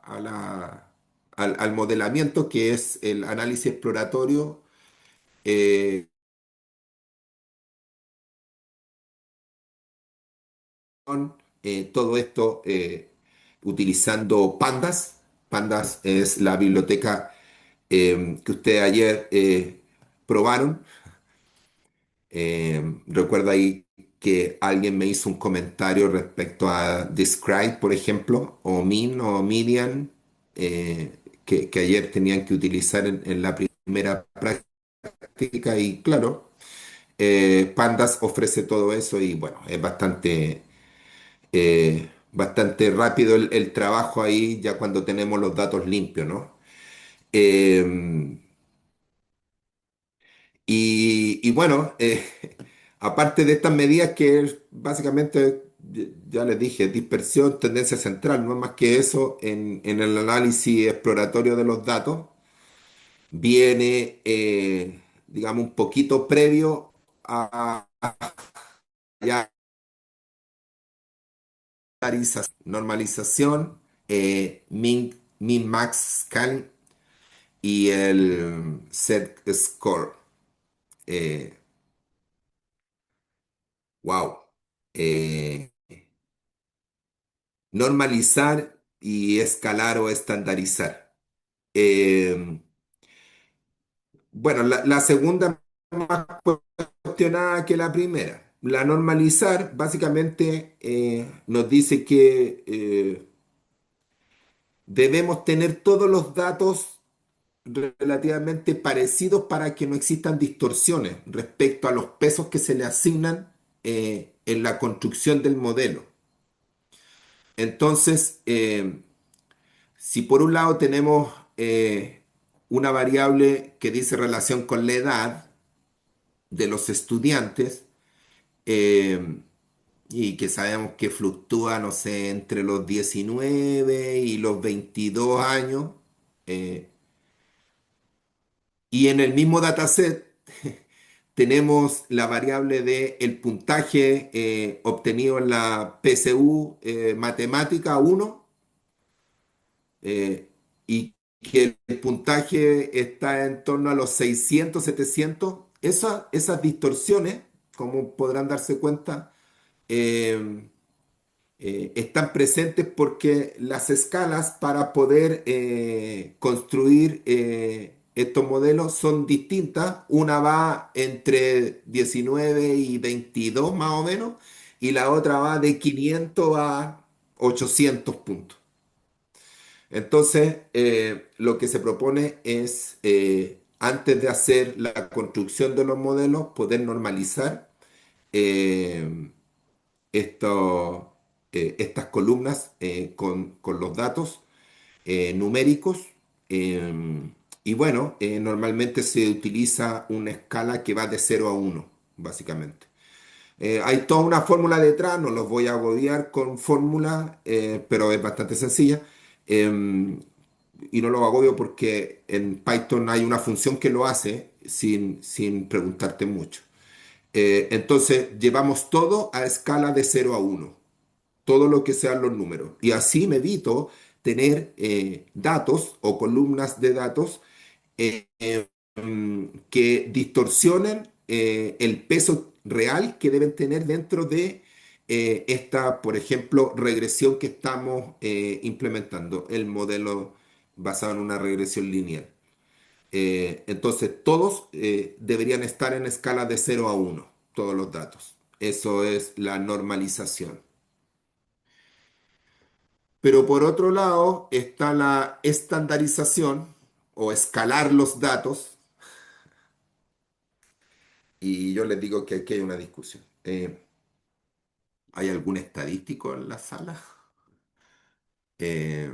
modelamiento, que es el análisis exploratorio, eh, todo esto utilizando Pandas. Pandas es la biblioteca que ustedes ayer probaron. Recuerdo ahí que alguien me hizo un comentario respecto a Describe, por ejemplo, o Min o Median, que ayer tenían que utilizar en la primera práctica. Y claro, Pandas ofrece todo eso y bueno, es bastante rápido el trabajo ahí ya cuando tenemos los datos limpios, ¿no? Eh, y bueno, aparte de estas medidas que es básicamente, ya les dije, dispersión, tendencia central, no es más que eso en el análisis exploratorio de los datos, viene, digamos, un poquito previo a ya normalización, min-max scan y el set score. Eh, wow. Normalizar y escalar o estandarizar. Eh, bueno, la segunda más cuestionada que la primera. La normalizar básicamente nos dice que debemos tener todos los datos relativamente parecidos para que no existan distorsiones respecto a los pesos que se le asignan en la construcción del modelo. Entonces, si por un lado tenemos una variable que dice relación con la edad de los estudiantes, eh, y que sabemos que fluctúa, no sé, entre los 19 y los 22 años. eh, y en el mismo dataset tenemos la variable de el puntaje obtenido en la PSU matemática 1, eh, y que el puntaje está en torno a los 600, 700. Esas distorsiones, como podrán darse cuenta, eh, están presentes porque las escalas para poder construir estos modelos son distintas. Una va entre 19 y 22 más o menos, y la otra va de 500 a 800 puntos. Entonces, lo que se propone es, antes de hacer la construcción de los modelos, poder normalizar eh, esto- estas columnas con los datos numéricos. Y bueno, normalmente se utiliza una escala que va de 0 a 1, básicamente. Hay toda una fórmula detrás, no los voy a agobiar con fórmula, pero es bastante sencilla. Y no lo agobio porque en Python hay una función que lo hace sin preguntarte mucho. Entonces, llevamos todo a escala de 0 a 1, todo lo que sean los números. Y así me evito tener datos o columnas de datos que distorsionen el peso real que deben tener dentro de esta, por ejemplo, regresión que estamos implementando, el modelo basado en una regresión lineal. Entonces, todos deberían estar en escala de 0 a 1, todos los datos. Eso es la normalización. Pero por otro lado está la estandarización o escalar los datos, y yo les digo que aquí hay una discusión. ¿Hay algún estadístico en la sala? Eh,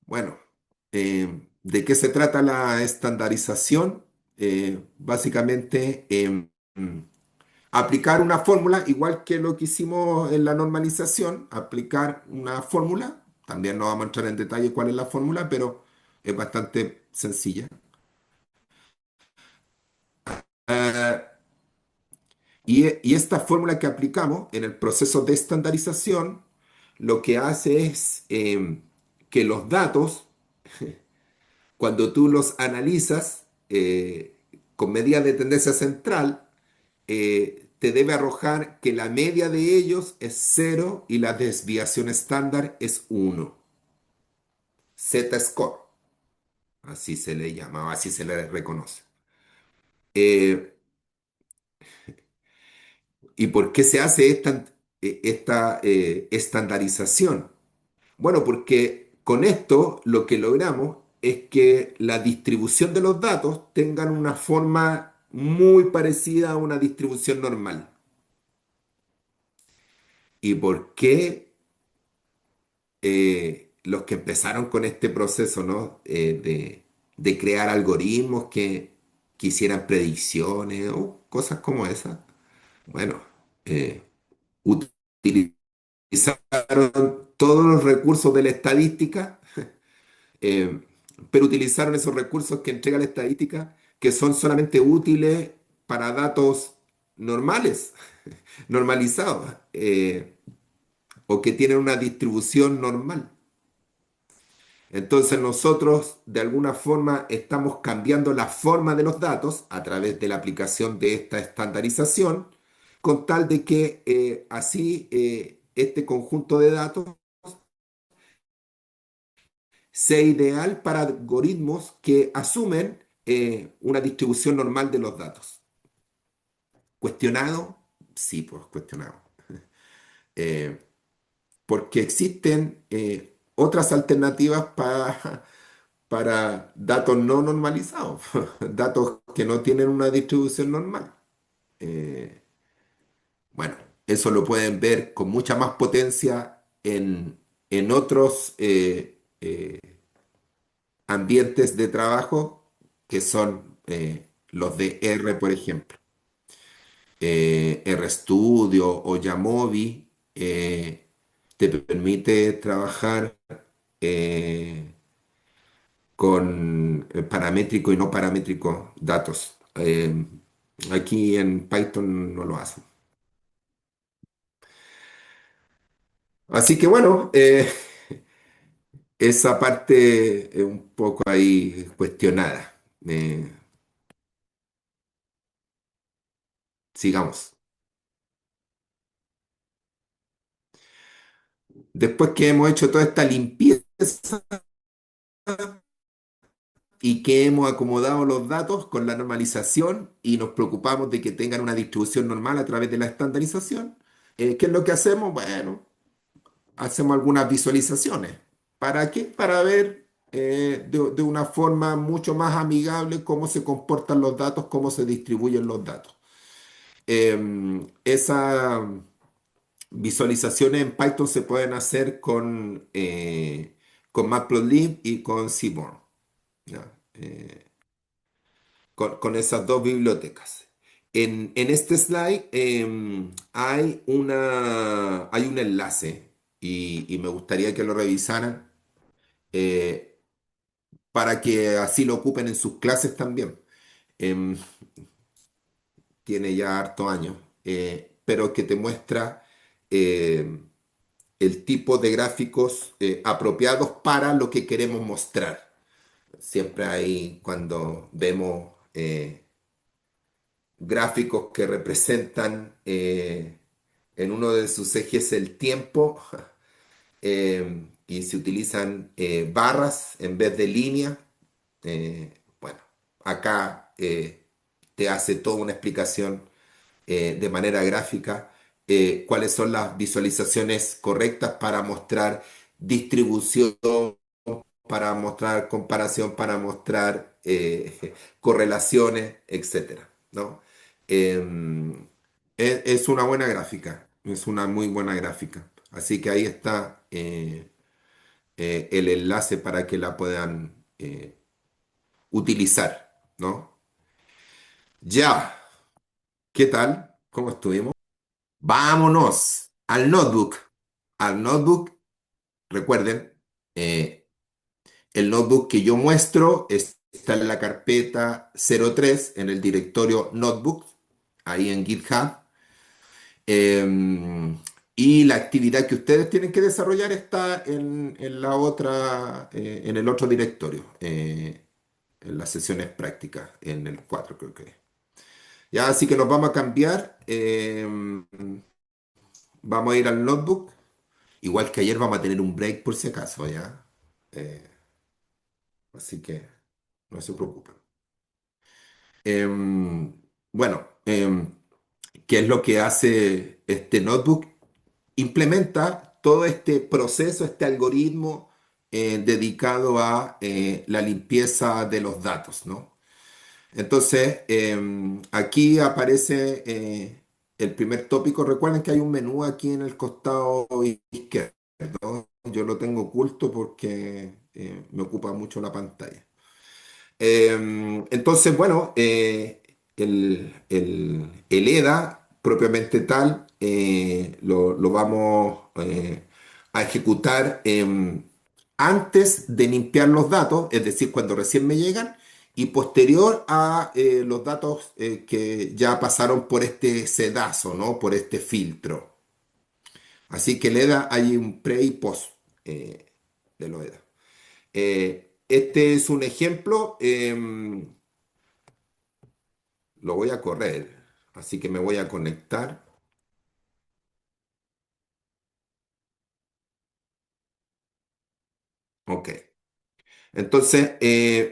bueno, ¿de qué se trata la estandarización? Básicamente, aplicar una fórmula, igual que lo que hicimos en la normalización, aplicar una fórmula. También no vamos a entrar en detalle cuál es la fórmula, pero es bastante sencilla. Eh, y esta fórmula que aplicamos en el proceso de estandarización, lo que hace es que los datos, cuando tú los analizas con medida de tendencia central, te debe arrojar que la media de ellos es 0 y la desviación estándar es 1. Z-score, así se le llama, o así se le reconoce. Eh, ¿Y por qué se hace esta estandarización? Bueno, porque con esto lo que logramos es que la distribución de los datos tengan una forma muy parecida a una distribución normal. ¿Y por qué los que empezaron con este proceso, ¿no? De crear algoritmos que hicieran predicciones o cosas como esas? Bueno, eh, utilizaron todos los recursos de la estadística, eh, pero utilizaron esos recursos que entrega la estadística, que son solamente útiles para datos normales, normalizados, o que tienen una distribución normal. Entonces nosotros de alguna forma estamos cambiando la forma de los datos a través de la aplicación de esta estandarización, con tal de que así este conjunto de datos sea ideal para algoritmos que asumen una distribución normal de los datos. ¿Cuestionado? Sí, pues cuestionado. Eh, Porque existen otras alternativas para datos no normalizados, datos que no tienen una distribución normal. Eh, bueno, eso lo pueden ver con mucha más potencia en otros ambientes de trabajo que son los de R, por ejemplo. RStudio o Jamovi te permite trabajar eh, con paramétrico y no paramétrico datos. Aquí en Python no lo hacen. Así que bueno, esa parte es un poco ahí cuestionada. Eh, Sigamos. Después que hemos hecho toda esta limpieza y que hemos acomodado los datos con la normalización y nos preocupamos de que tengan una distribución normal a través de la estandarización, ¿qué es lo que hacemos? Bueno, hacemos algunas visualizaciones. ¿Para qué? Para ver de una forma mucho más amigable cómo se comportan los datos, cómo se distribuyen los datos. Esas visualizaciones en Python se pueden hacer con Matplotlib y con Seaborn. ¿Ya? Con esas dos bibliotecas. En este slide hay un enlace y me gustaría que lo revisaran eh, para que así lo ocupen en sus clases también. Em, Tiene ya harto años, pero que te muestra eh, el tipo de gráficos apropiados para lo que queremos mostrar. Siempre hay cuando vemos gráficos que representan en uno de sus ejes el tiempo y se utilizan barras en vez de líneas. Bueno, acá te hace toda una explicación de manera gráfica cuáles son las visualizaciones correctas para mostrar distribución, para mostrar comparación, para mostrar correlaciones, etcétera, ¿no? Es una buena gráfica, es una muy buena gráfica. Así que ahí está el enlace para que la puedan utilizar, ¿no? Ya, ¿qué tal? ¿Cómo estuvimos? Vámonos al notebook. Al notebook, recuerden, eh, el notebook que yo muestro está en la carpeta 03 en el directorio notebook, ahí en GitHub. Y la actividad que ustedes tienen que desarrollar está en la otra, en el otro directorio, en las sesiones prácticas, en el 4 creo que es. Ya, así que nos vamos a cambiar. Vamos a ir al notebook. Igual que ayer vamos a tener un break por si acaso, ¿ya? Eh, Así que no se preocupen. Bueno, ¿qué es lo que hace este notebook? Implementa todo este proceso, este algoritmo dedicado a la limpieza de los datos, ¿no? Entonces, aquí aparece el primer tópico. Recuerden que hay un menú aquí en el costado izquierdo. Yo lo tengo oculto porque me ocupa mucho la pantalla. Entonces, bueno, el EDA propiamente tal lo vamos a ejecutar antes de limpiar los datos, es decir, cuando recién me llegan, y posterior a los datos que ya pasaron por este sedazo, ¿no? Por este filtro. Así que el EDA hay un pre y post de lo EDA. Este es un ejemplo. Lo voy a correr, así que me voy a conectar. Ok. Entonces,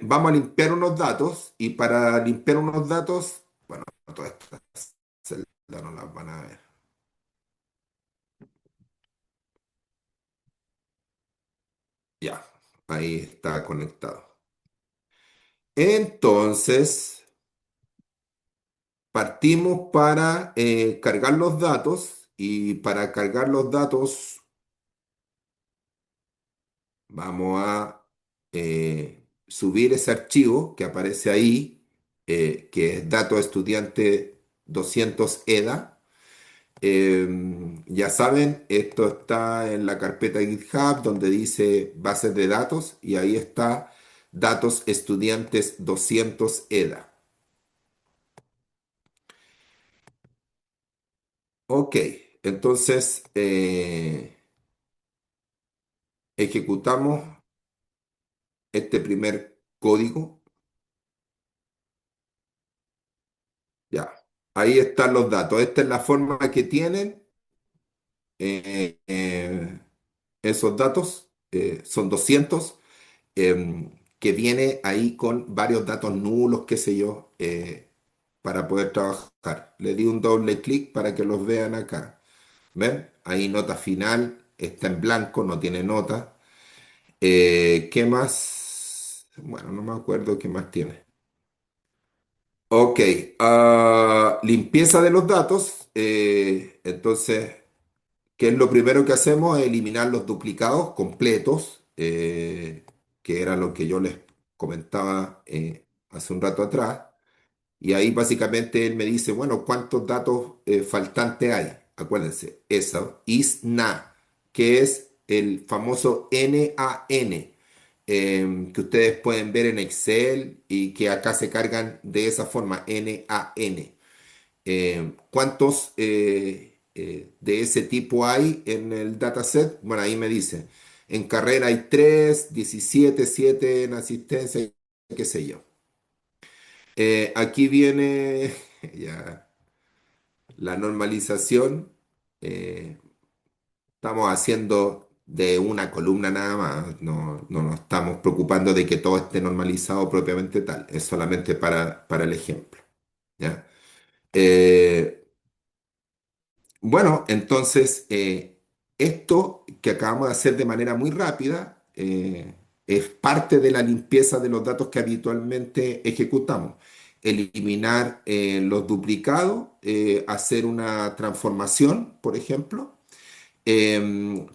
vamos a limpiar unos datos y para limpiar unos datos, bueno, todas estas celdas no las van a ver. Ya, ahí está conectado. Entonces, partimos para cargar los datos y para cargar los datos vamos a subir ese archivo que aparece ahí, que es dato estudiante 200 EDA. Ya saben, esto está en la carpeta GitHub donde dice bases de datos y ahí está datos estudiantes 200 EDA. Ok, entonces ejecutamos este primer código. Ya, ahí están los datos. Esta es la forma que tienen eh, eh, esos datos. Son 200 que viene ahí con varios datos nulos, qué sé yo, para poder trabajar. Le di un doble clic para que los vean acá. ¿Ven? Ahí nota final, está en blanco, no tiene nota. ¿Qué más? Bueno, no me acuerdo qué más tiene. Ok, limpieza de los datos. Entonces, ¿qué es lo primero que hacemos? Eliminar los duplicados completos, que era lo que yo les comentaba hace un rato atrás. Y ahí básicamente él me dice, bueno, ¿cuántos datos faltantes hay? Acuérdense, eso, is na, que es el famoso NaN, que ustedes pueden ver en Excel y que acá se cargan de esa forma, NaN. ¿Cuántos de ese tipo hay en el dataset? Bueno, ahí me dice, en carrera hay 3, 17, 7 en asistencia, qué sé yo. Aquí viene ya la normalización. eh, Estamos haciendo de una columna nada más. No, no nos estamos preocupando de que todo esté normalizado propiamente tal. Es solamente para el ejemplo. ¿Ya? Eh, bueno, entonces, esto que acabamos de hacer de manera muy rápida es parte de la limpieza de los datos que habitualmente ejecutamos. Eliminar los duplicados, hacer una transformación, por ejemplo.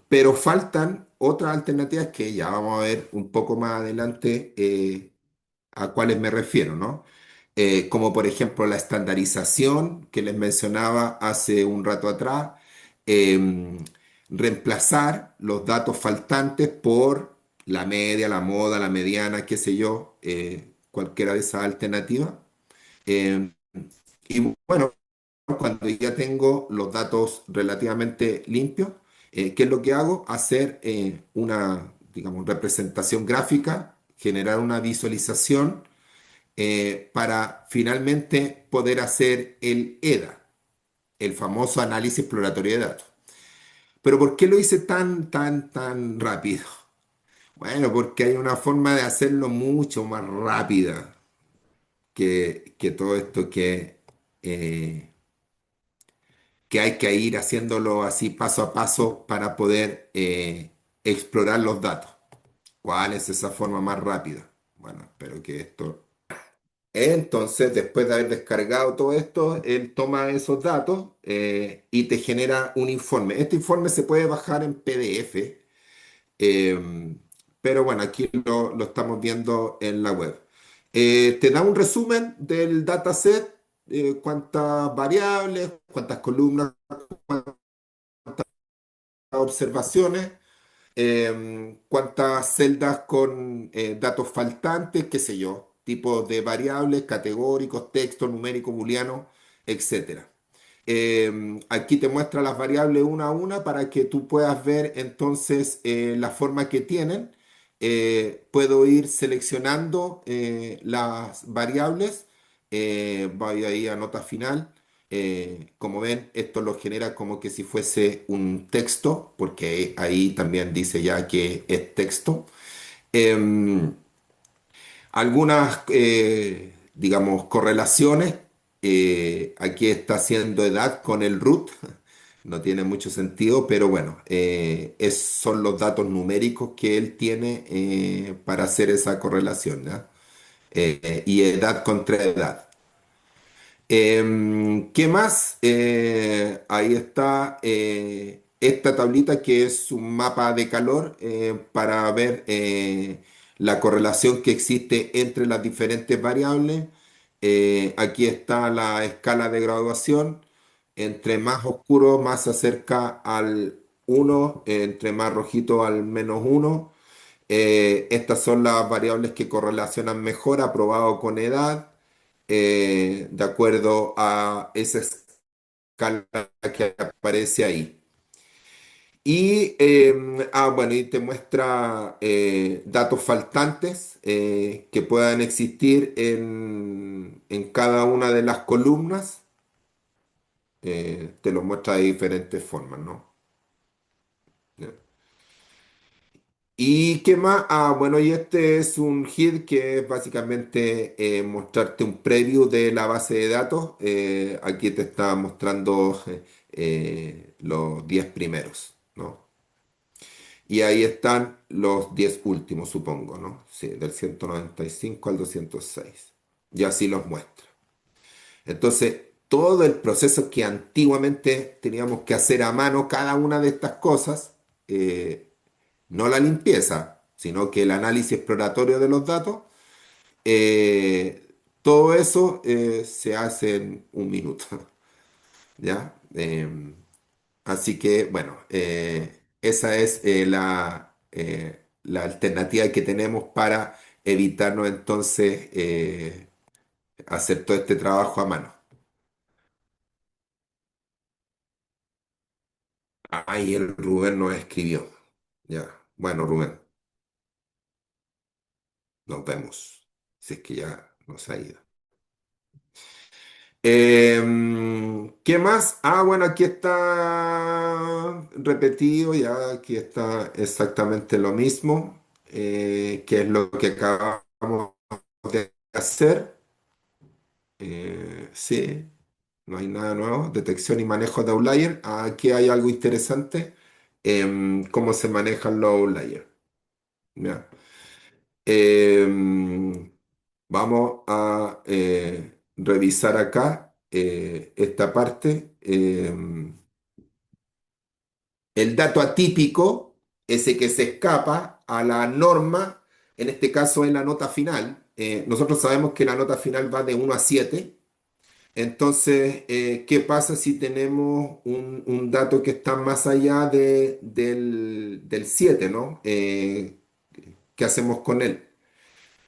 Pero faltan otras alternativas que ya vamos a ver un poco más adelante a cuáles me refiero, ¿no? Como por ejemplo la estandarización que les mencionaba hace un rato atrás, em, reemplazar los datos faltantes por la media, la moda, la mediana, qué sé yo, cualquiera de esas alternativas. Em, y bueno, cuando ya tengo los datos relativamente limpios, ¿qué es lo que hago? Hacer una, digamos, representación gráfica, generar una visualización para finalmente poder hacer el EDA, el famoso análisis exploratorio de datos. Pero ¿por qué lo hice tan rápido? Bueno, porque hay una forma de hacerlo mucho más rápida que todo esto eh, que hay que ir haciéndolo así paso a paso para poder explorar los datos. ¿Cuál es esa forma más rápida? Bueno, espero que esto. Entonces, después de haber descargado todo esto, él toma esos datos y te genera un informe. Este informe se puede bajar en PDF, pero bueno, aquí lo estamos viendo en la web. Te da un resumen del dataset, cuántas variables, cuántas columnas, observaciones, cuántas celdas con datos faltantes, qué sé yo, tipos de variables, categóricos, texto, numérico, booleano, etcétera. Aquí te muestra las variables una a una para que tú puedas ver entonces la forma que tienen. Puedo ir seleccionando las variables. Voy ahí a nota final. Como ven, esto lo genera como que si fuese un texto, porque ahí también dice ya que es texto. Em, Algunas, digamos, correlaciones. Aquí está haciendo edad con el root. No tiene mucho sentido, pero bueno, son los datos numéricos que él tiene para hacer esa correlación, ¿ya? Y edad contra edad. ¿Qué más? Ahí está esta tablita que es un mapa de calor para ver la correlación que existe entre las diferentes variables. Aquí está la escala de graduación. Entre más oscuro, más se acerca al 1, entre más rojito al -1. Estas son las variables que correlacionan mejor, aprobado con edad, de acuerdo a esa escala que aparece ahí. Bueno, y te muestra datos faltantes que puedan existir en cada una de las columnas. Te lo muestra de diferentes formas, ¿no? ¿Ya? ¿Y qué más? Bueno, y este es un hit que es básicamente mostrarte un preview de la base de datos. Aquí te está mostrando los 10 primeros, ¿no? Y ahí están los 10 últimos, supongo, ¿no? Sí, del 195 al 206. Y así los muestra. Entonces, todo el proceso que antiguamente teníamos que hacer a mano, cada una de estas cosas, eh, no la limpieza, sino que el análisis exploratorio de los datos, todo eso se hace en un minuto, ¿ya? Así que, bueno, esa es la alternativa que tenemos para evitarnos entonces hacer todo este trabajo a mano. Ahí el Rubén nos escribió. Ya, bueno, Rubén, nos vemos. Si es que ya nos ha ido. ¿Qué más? Bueno, aquí está repetido, ya aquí está exactamente lo mismo, que es lo que acabamos de hacer. Sí, no hay nada nuevo. Detección y manejo de outlier. Aquí hay algo interesante. Cómo se manejan los outliers. Ya. Em, Vamos a revisar acá esta parte. El dato atípico, ese que se escapa a la norma, en este caso es la nota final. Nosotros sabemos que la nota final va de 1 a 7. Entonces, ¿qué pasa si tenemos un dato que está más allá del 7, ¿no? ¿Qué hacemos con él?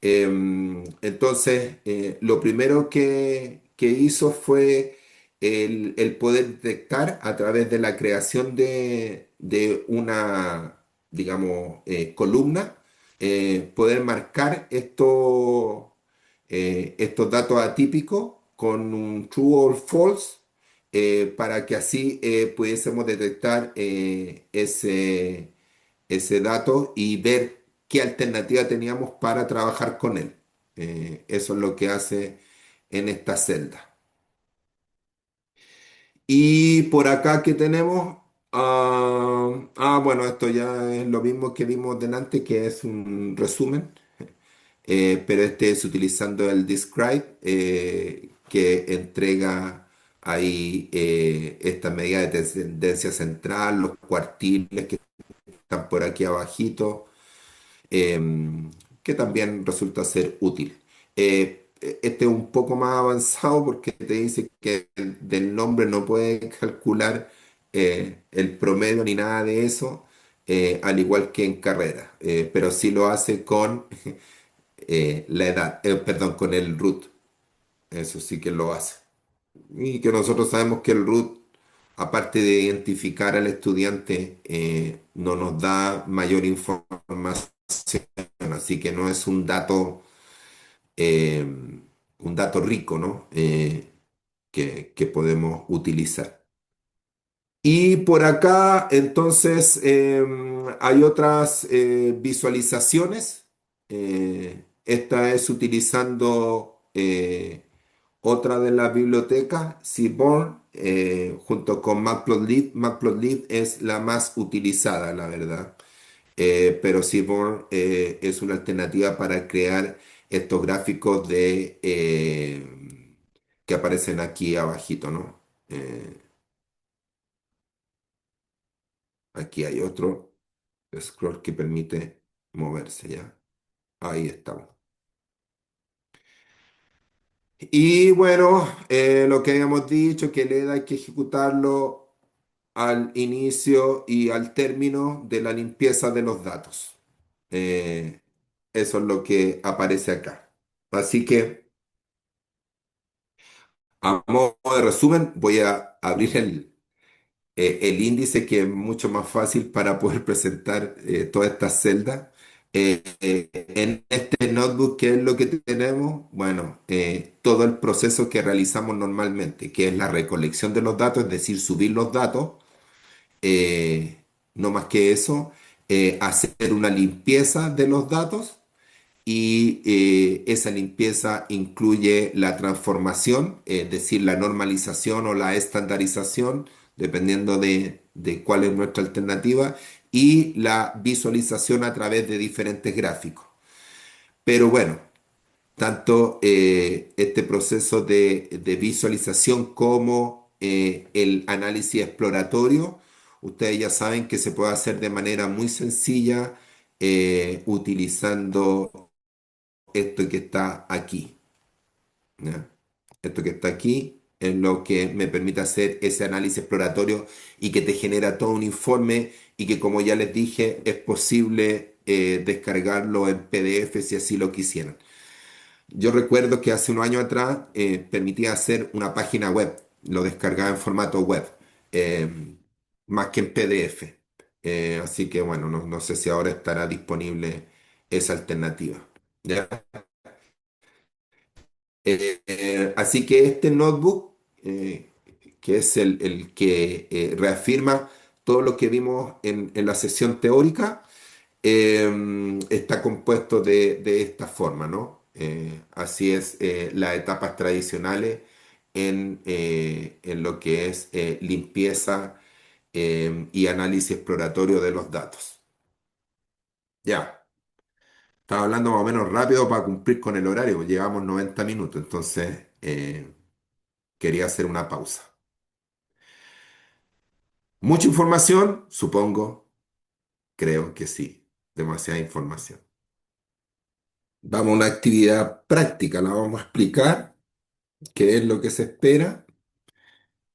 Entonces, lo primero que hizo fue el poder detectar a través de la creación de una, digamos, columna, poder marcar estos datos atípicos con un true or false, para que así pudiésemos detectar ese dato y ver qué alternativa teníamos para trabajar con él. Eso es lo que hace en esta celda. Y por acá que tenemos, bueno, esto ya es lo mismo que vimos delante, que es un resumen, pero este es utilizando el describe, que entrega ahí esta medida de tendencia central, los cuartiles que están por aquí abajito, que también resulta ser útil. Este es un poco más avanzado porque te dice que del nombre no puede calcular el promedio ni nada de eso, al igual que en carrera, pero sí lo hace con la edad, perdón, con el root. Eso sí que lo hace. Y que nosotros sabemos que el root, aparte de identificar al estudiante, no nos da mayor información, así que no es un dato rico, ¿no? Que podemos utilizar. Y por acá, entonces, hay otras visualizaciones. Esta es utilizando otra de las bibliotecas, Seaborn, junto con Matplotlib. Matplotlib es la más utilizada, la verdad. Pero Seaborn es una alternativa para crear estos gráficos que aparecen aquí abajito, ¿no? Aquí hay otro scroll que permite moverse, ¿ya? Ahí estamos. Y bueno, lo que habíamos dicho, que el EDA hay que ejecutarlo al inicio y al término de la limpieza de los datos. Eh, Eso es lo que aparece acá. Así que, a modo de resumen, voy a abrir el índice, que es mucho más fácil para poder presentar todas estas celdas. En este notebook, ¿qué es lo que tenemos? Bueno, todo el proceso que realizamos normalmente, que es la recolección de los datos, es decir, subir los datos, no más que eso, hacer una limpieza de los datos y esa limpieza incluye la transformación, es decir, la normalización o la estandarización, dependiendo de cuál es nuestra alternativa, y la visualización a través de diferentes gráficos. Pero bueno, tanto este proceso de visualización como el análisis exploratorio, ustedes ya saben que se puede hacer de manera muy sencilla utilizando esto que está aquí, ¿ya? Esto que está aquí es lo que me permite hacer ese análisis exploratorio y que te genera todo un informe y que, como ya les dije, es posible descargarlo en PDF si así lo quisieran. Yo recuerdo que hace unos años atrás permitía hacer una página web, lo descargaba en formato web, eh, más que en PDF. Así que bueno, no sé si ahora estará disponible esa alternativa. ¿Ya? Así que este notebook, que es el que reafirma todo lo que vimos en la sesión teórica, está compuesto de esta forma, ¿no? Así es, las etapas tradicionales en lo que es limpieza y análisis exploratorio de los datos. Ya, estaba hablando más o menos rápido para cumplir con el horario, pues llevamos 90 minutos, entonces quería hacer una pausa. ¿Mucha información? Supongo, creo que sí, demasiada información. Vamos a una actividad práctica, la vamos a explicar, qué es lo que se espera,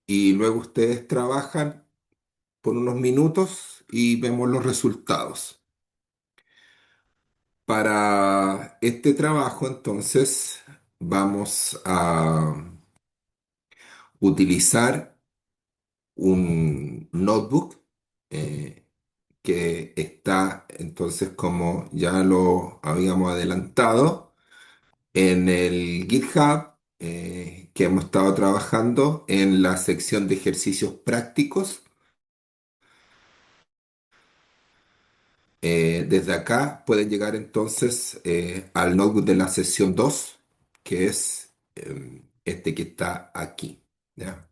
y luego ustedes trabajan por unos minutos y vemos los resultados. Para este trabajo, entonces, vamos a utilizar un notebook que está, entonces, como ya lo habíamos adelantado, en el GitHub, que hemos estado trabajando en la sección de ejercicios prácticos. Desde acá pueden llegar entonces al notebook de la sesión 2, que es este que está aquí, ¿ya?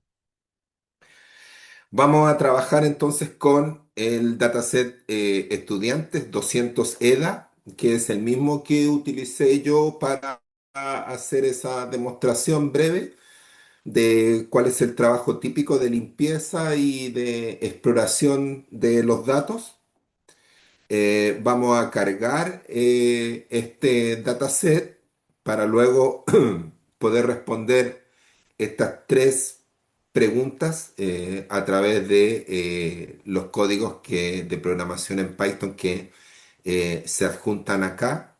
Vamos a trabajar entonces con el dataset estudiantes 200 EDA, que es el mismo que utilicé yo para hacer esa demostración breve de cuál es el trabajo típico de limpieza y de exploración de los datos. Vamos a cargar este dataset para luego poder responder estas tres preguntas a través de los códigos de programación en Python que se adjuntan acá.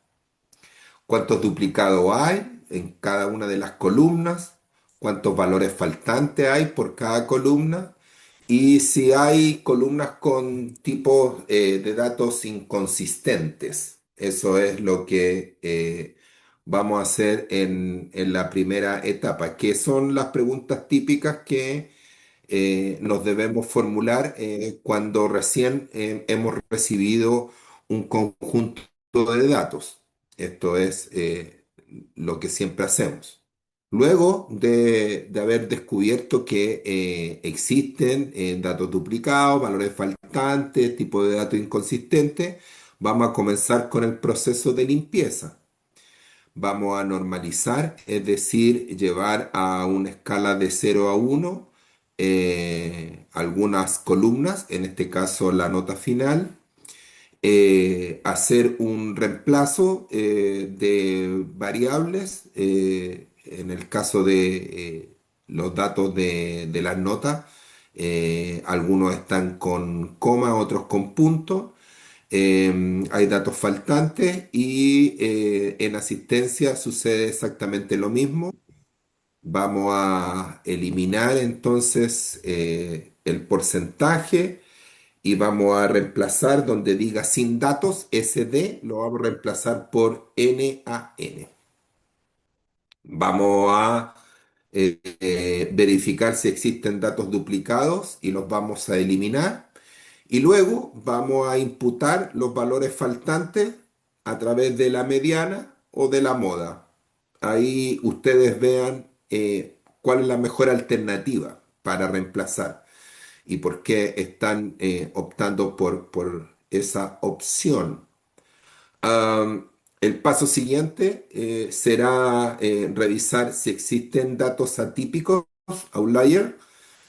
¿Cuántos duplicados hay en cada una de las columnas? ¿Cuántos valores faltantes hay por cada columna? Y si hay columnas con tipos de datos inconsistentes. Eso es lo que vamos a hacer en la primera etapa, que son las preguntas típicas que nos debemos formular cuando recién hemos recibido un conjunto de datos. Esto es lo que siempre hacemos. Luego de haber descubierto que existen datos duplicados, valores faltantes, tipo de datos inconsistentes, vamos a comenzar con el proceso de limpieza. Vamos a normalizar, es decir, llevar a una escala de 0 a 1 algunas columnas, en este caso la nota final, hacer un reemplazo de variables, en el caso de los datos de las notas, algunos están con coma, otros con punto. Hay datos faltantes y en asistencia sucede exactamente lo mismo. Vamos a eliminar entonces el porcentaje y vamos a reemplazar donde diga sin datos, SD, lo vamos a reemplazar por NaN. Vamos a verificar si existen datos duplicados y los vamos a eliminar. Y luego vamos a imputar los valores faltantes a través de la mediana o de la moda. Ahí ustedes vean cuál es la mejor alternativa para reemplazar y por qué están optando por esa opción. Am, el paso siguiente será revisar si existen datos atípicos, outlier.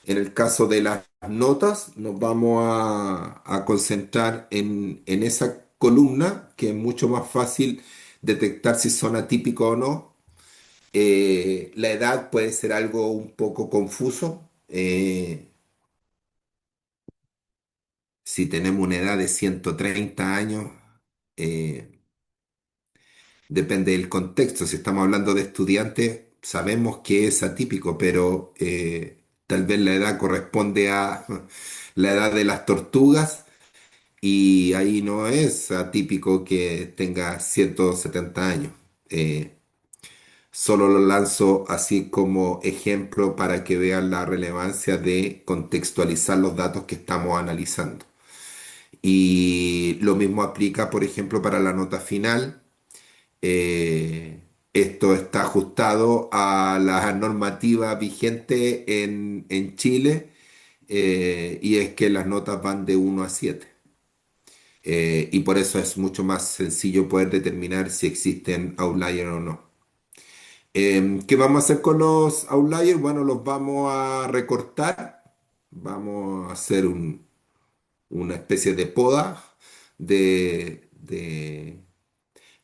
En el caso de las notas, nos vamos a concentrar en esa columna, que es mucho más fácil detectar si son atípicos o no. La edad puede ser algo un poco confuso. Si tenemos una edad de 130 años, eh, depende del contexto. Si estamos hablando de estudiantes, sabemos que es atípico, pero tal vez la edad corresponde a la edad de las tortugas y ahí no es atípico que tenga 170 años. Solo lo lanzo así como ejemplo para que vean la relevancia de contextualizar los datos que estamos analizando. Y lo mismo aplica, por ejemplo, para la nota final. Esto está ajustado a la normativa vigente en Chile, y es que las notas van de 1 a 7. Y por eso es mucho más sencillo poder determinar si existen outliers o no. ¿Qué vamos a hacer con los outliers? Bueno, los vamos a recortar. Vamos a hacer una especie de poda de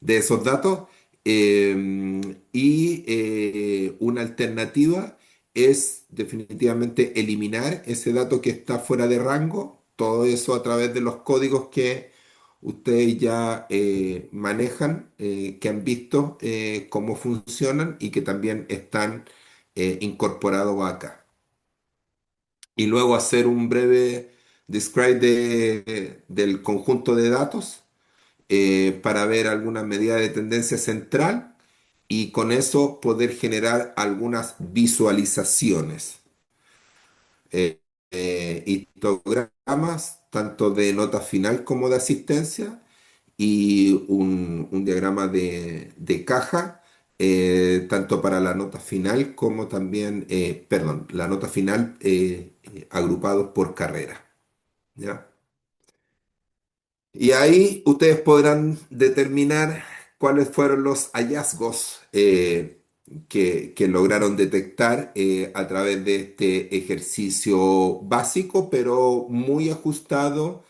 esos datos. Y una alternativa es definitivamente eliminar ese dato que está fuera de rango, todo eso a través de los códigos que ustedes ya manejan, que han visto cómo funcionan y que también están incorporados acá. Y luego hacer un breve describe del conjunto de datos para ver alguna medida de tendencia central y con eso poder generar algunas visualizaciones, histogramas, tanto de nota final como de asistencia, y un diagrama de caja, tanto para la nota final como también, perdón, la nota final agrupados por carrera. ¿Ya? Y ahí ustedes podrán determinar cuáles fueron los hallazgos que lograron detectar a través de este ejercicio básico, pero muy ajustado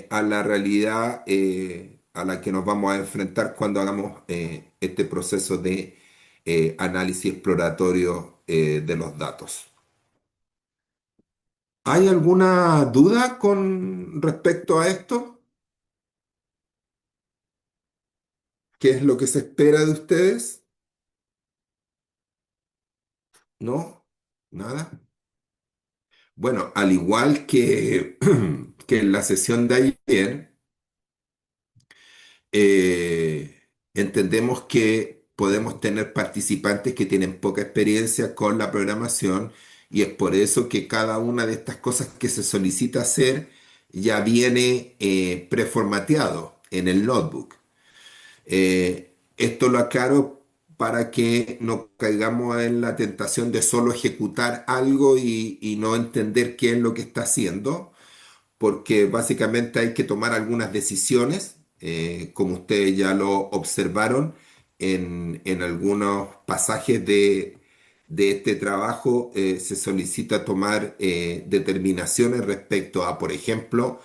a la realidad a la que nos vamos a enfrentar cuando hagamos este proceso de análisis exploratorio de los datos. ¿Hay alguna duda con respecto a esto? ¿Qué es lo que se espera de ustedes? ¿No? ¿Nada? Bueno, al igual que, que en la sesión de ayer, entendemos que podemos tener participantes que tienen poca experiencia con la programación y es por eso que cada una de estas cosas que se solicita hacer ya viene preformateado en el notebook. Esto lo aclaro para que no caigamos en la tentación de solo ejecutar algo y no entender qué es lo que está haciendo, porque básicamente hay que tomar algunas decisiones, como ustedes ya lo observaron en algunos pasajes de este trabajo, se solicita tomar determinaciones respecto a, por ejemplo,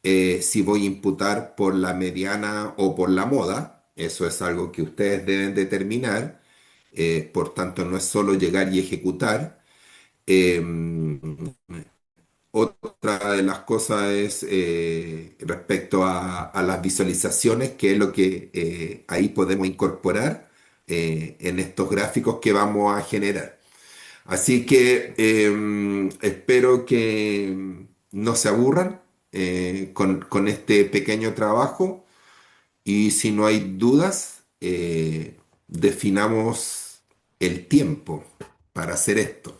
si voy a imputar por la mediana o por la moda. Eso es algo que ustedes deben determinar. Por tanto, no es solo llegar y ejecutar. Eh, Otra de las cosas es respecto a las visualizaciones, que es lo que ahí podemos incorporar en estos gráficos que vamos a generar. Así que espero que no se aburran con este pequeño trabajo y si no hay dudas, definamos el tiempo para hacer esto.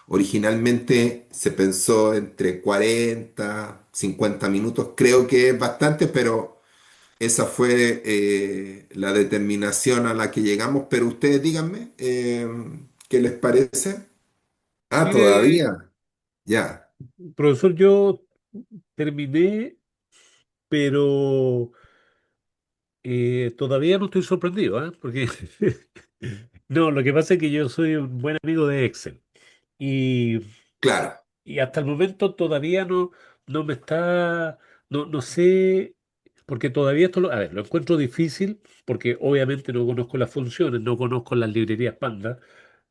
Originalmente se pensó entre 40, 50 minutos, creo que es bastante, pero esa fue la determinación a la que llegamos. Pero ustedes díganme, ¿qué les parece? Ah, Mire, todavía, ya, profesor, yo terminé, pero todavía no estoy sorprendido, ¿ah? Porque no, lo que pasa es que yo soy un buen amigo de Excel y, claro. y hasta el momento todavía no me está, no sé, porque todavía a ver, lo encuentro difícil porque obviamente no conozco las funciones, no conozco las librerías Panda.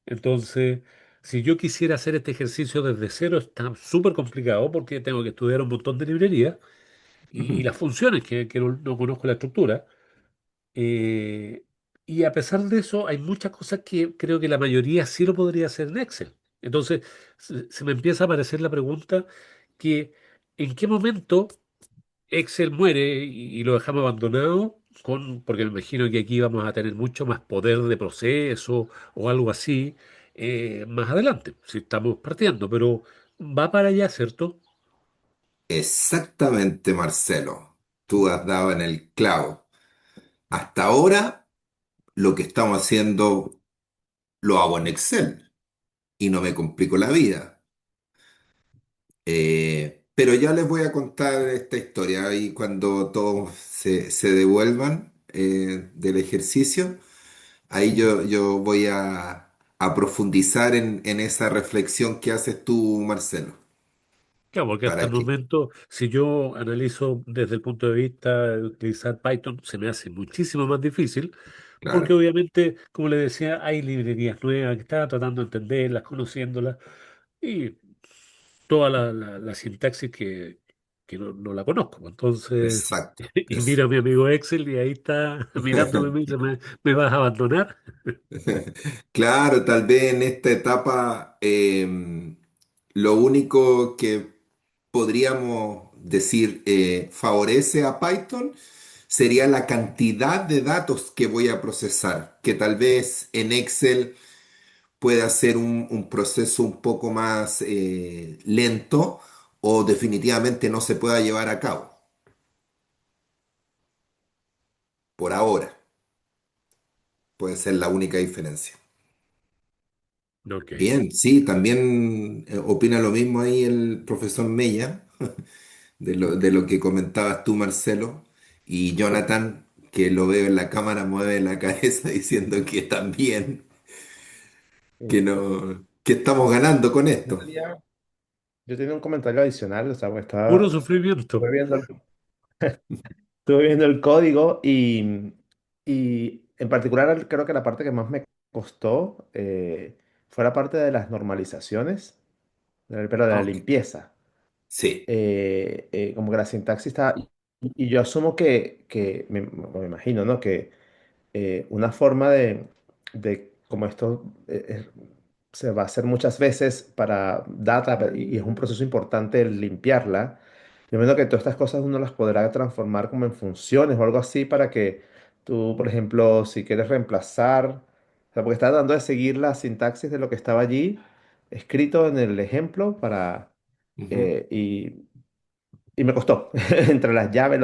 Entonces, si yo quisiera hacer este ejercicio desde cero, está súper complicado porque tengo que estudiar un montón de librerías y Ujú. las funciones, que no conozco la estructura. Eh, y a pesar de eso, hay muchas cosas que creo que la mayoría sí lo podría hacer en Excel. Entonces, se me empieza a aparecer la pregunta que ¿en qué momento Excel muere y lo dejamos abandonado? Porque me imagino que aquí vamos a tener mucho más poder de proceso o algo así más adelante, si estamos partiendo, pero va para allá, ¿cierto? Exactamente, Marcelo. Tú has dado en el clavo. Hasta ahora, lo que estamos haciendo lo hago en Excel y no me complico la vida. Pero ya les voy a contar esta historia y cuando todos se devuelvan del ejercicio, ahí yo voy a profundizar en esa reflexión que haces tú, Marcelo. Claro, porque hasta Para el que, momento, si yo analizo desde el punto de vista de utilizar Python, se me hace muchísimo más difícil, porque claro, obviamente, como le decía, hay librerías nuevas que estaba tratando de entenderlas, conociéndolas, y toda la sintaxis que no la conozco. Entonces, exacto. y mira a mi amigo Excel y ahí está mirándome y me dice, ¿me vas a abandonar? Claro, tal vez en esta etapa lo único que podríamos decir favorece a Python sería la cantidad de datos que voy a procesar, que tal vez en Excel pueda ser un proceso un poco más lento o definitivamente no se pueda llevar a cabo, por ahora. Puede ser la única diferencia. Ok. Bien, sí, también opina lo mismo ahí el profesor Mella, de lo que comentabas tú, Marcelo, y Jonathan, que lo veo en la cámara, mueve la cabeza diciendo que también, que Eh, no, que estamos ganando con yo esto. tenía, yo tenía un comentario adicional, o sea, porque Puro estuve sufrimiento. viendo, estuve viendo el código y en particular creo que la parte que más me costó fue la parte de las normalizaciones, pero de la Ok, limpieza. sí. Como que la sintaxis está... Y yo asumo que me imagino, ¿no? Que una forma de como esto se va a hacer muchas veces para data y es un proceso importante el limpiarla. Yo menos que todas estas cosas uno las podrá transformar como en funciones o algo así para que tú, por ejemplo, si quieres reemplazar, o sea, porque estaba dando de seguir la sintaxis de lo que estaba allí escrito en el ejemplo para, Ujú. eh, y y me costó. Entre las llaves,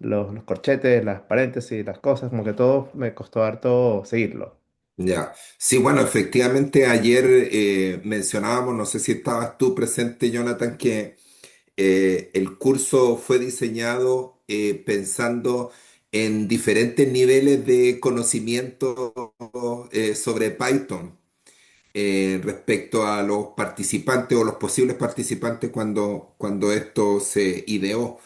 los corchetes, las paréntesis, las cosas, como que todo me costó harto seguirlo. Ya. Sí, bueno, efectivamente ayer mencionábamos, no sé si estabas tú presente, Jonathan, que el curso fue diseñado pensando en diferentes niveles de conocimiento sobre Python. respecto a los participantes o los posibles participantes cuando esto se ideó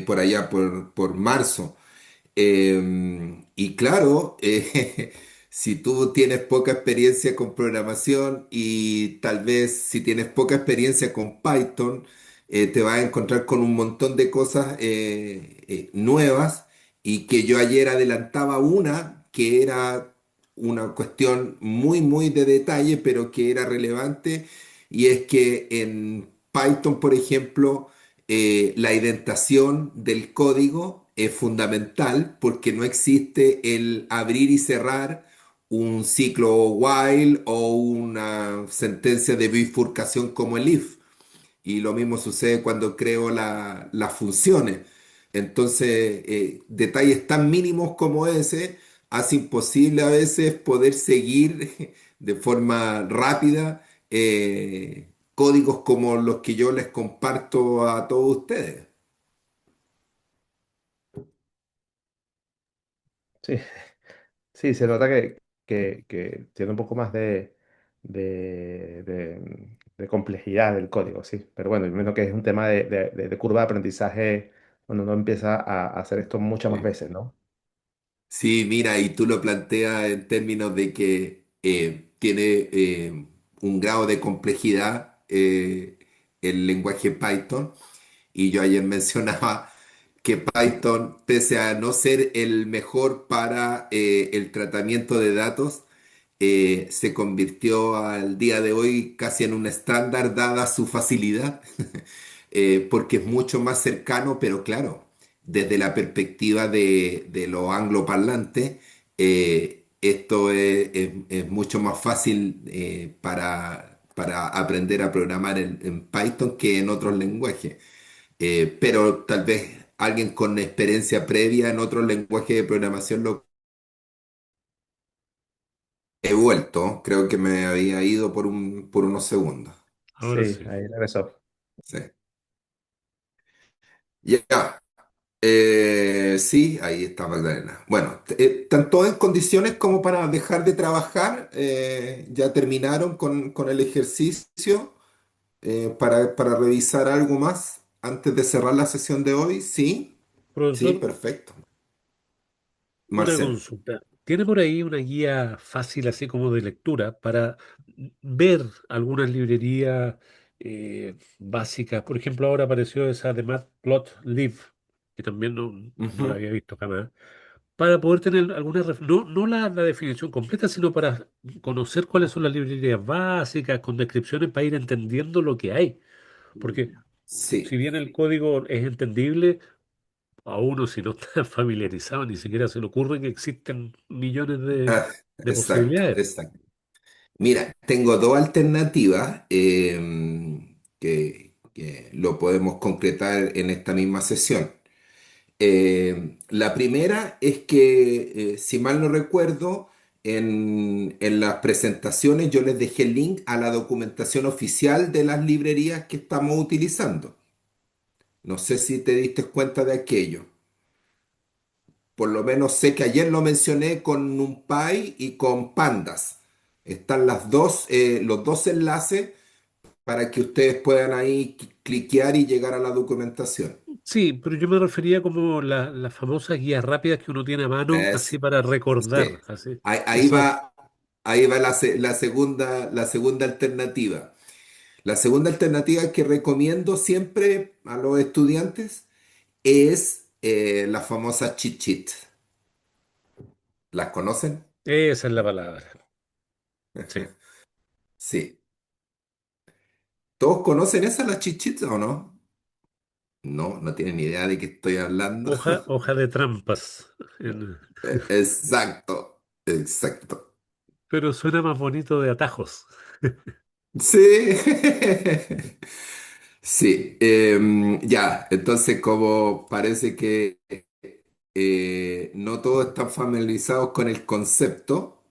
por allá por marzo. Y claro, si tú tienes poca experiencia con programación y tal vez si tienes poca experiencia con Python, te vas a encontrar con un montón de cosas nuevas y que yo ayer adelantaba una que era una cuestión muy de detalle, pero que era relevante, y es que en Python, por ejemplo, la indentación del código es fundamental porque no existe el abrir y cerrar un ciclo while o una sentencia de bifurcación como el if. Y lo mismo sucede cuando creo las funciones. Entonces, detalles tan mínimos como ese hace imposible a veces poder seguir de forma rápida códigos como los que yo les comparto a todos ustedes. Sí, sí, se nota que tiene un poco más de complejidad del código, sí. Pero bueno, yo menos que es un tema de curva de aprendizaje cuando uno empieza a hacer esto muchas más Sí. veces, ¿no? Sí, mira, y tú lo planteas en términos de que tiene un grado de complejidad el lenguaje Python. Y yo ayer mencionaba que Python, pese a no ser el mejor para el tratamiento de datos, se convirtió al día de hoy casi en un estándar dada su facilidad, porque es mucho más cercano, pero claro, desde la perspectiva de los angloparlantes, esto es mucho más fácil para aprender a programar en Python que en otros lenguajes. Pero tal vez alguien con experiencia previa en otro lenguaje de programación lo he vuelto. Creo que me había ido por unos segundos. Ahora Sí, sí. ahí regresó. Sí. Ya. Sí, ahí está Magdalena. Bueno, ¿están todos en condiciones como para dejar de trabajar? ¿Ya terminaron con el ejercicio para revisar algo más antes de cerrar la sesión de hoy? Sí, sí, Profesor, perfecto. una Marcel. consulta. ¿Tiene por ahí una guía fácil, así como de lectura, para ver algunas librerías básicas? Por ejemplo, ahora apareció esa de Matplotlib, que también no la Ujú. había visto jamás, para poder tener alguna, no la definición completa, sino para conocer cuáles son las librerías básicas, con descripciones para ir entendiendo lo que hay. Porque si Sí. bien el código es entendible, a uno si no está familiarizado ni siquiera se le ocurre que existen millones Ah, de exacto, posibilidades. exacto. Mira, tengo dos alternativas que lo podemos concretar en esta misma sesión. La primera es que, si mal no recuerdo, en las presentaciones yo les dejé el link a la documentación oficial de las librerías que estamos utilizando. No sé si te diste cuenta de aquello. Por lo menos sé que ayer lo mencioné con NumPy y con Pandas. Están los dos enlaces para que ustedes puedan ahí cliquear y llegar a la documentación. Sí, pero yo me refería como las famosas guías rápidas que uno tiene a mano, así Es, para sí. recordar, así. Ahí, Esas, ahí va la segunda alternativa. La segunda alternativa que recomiendo siempre a los estudiantes es la famosa cheat sheet. ¿Las conocen? esa es la palabra. Sí. Sí. ¿Todos conocen esas, las cheat sheets o no? No, no tienen ni idea de qué estoy hablando. Hoja de trampas. Exacto, exacto. Pero suena más bonito de atajos. Sí, sí. Ya, entonces como parece que no todos están familiarizados con el concepto,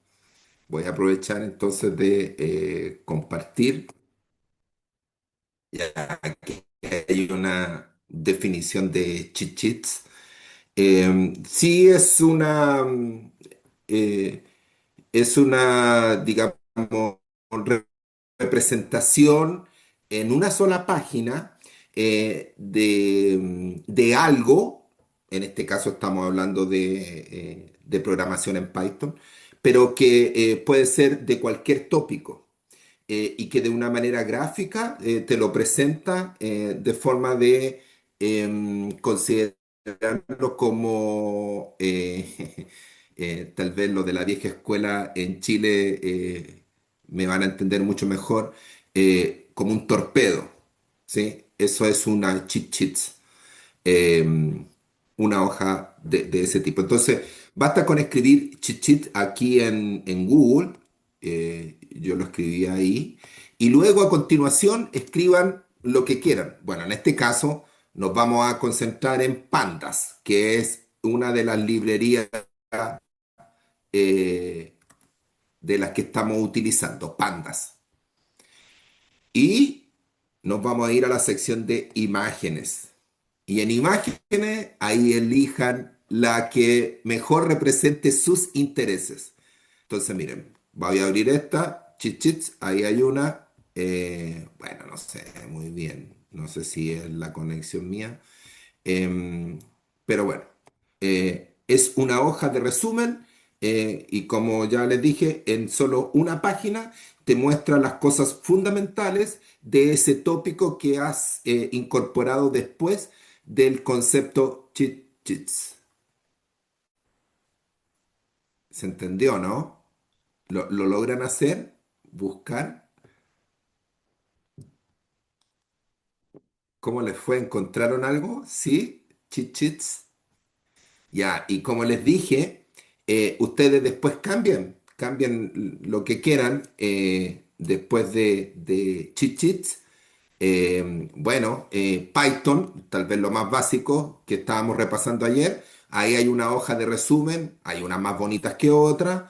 voy a aprovechar entonces de compartir. Ya, aquí hay una definición de cheat sheets. Sí, eh, es una, digamos, representación en una sola página de algo, en este caso estamos hablando de programación en Python, pero que puede ser de cualquier tópico y que de una manera gráfica te lo presenta de forma de considerarlo como tal vez lo de la vieja escuela en Chile me van a entender mucho mejor, como un torpedo, ¿sí? Eso es una cheat sheet, eh, una hoja de ese tipo. Entonces, basta con escribir cheat sheet aquí en Google, yo lo escribí ahí, y luego a continuación escriban lo que quieran. Bueno, en este caso nos vamos a concentrar en Pandas, que es una de las librerías eh, de las que estamos utilizando, Pandas. Y nos vamos a ir a la sección de imágenes. Y en imágenes, ahí elijan la que mejor represente sus intereses. Entonces, miren, voy a abrir esta, chichits, ahí hay una. Bueno, no sé, muy bien. No sé si es la conexión mía. Em, pero bueno, es una hoja de resumen y como ya les dije, en solo una página te muestra las cosas fundamentales de ese tópico que has incorporado después del concepto cheat sheets. ¿Se entendió, no? ¿Lo logran hacer? ¿Buscar? ¿Cómo les fue? ¿Encontraron algo? ¿Sí? ¿Cheat sheets? Ya, y como les dije, ustedes después cambian lo que quieran después de cheat sheets. Bueno, Python, tal vez lo más básico que estábamos repasando ayer. Ahí hay una hoja de resumen, hay unas más bonitas que otras,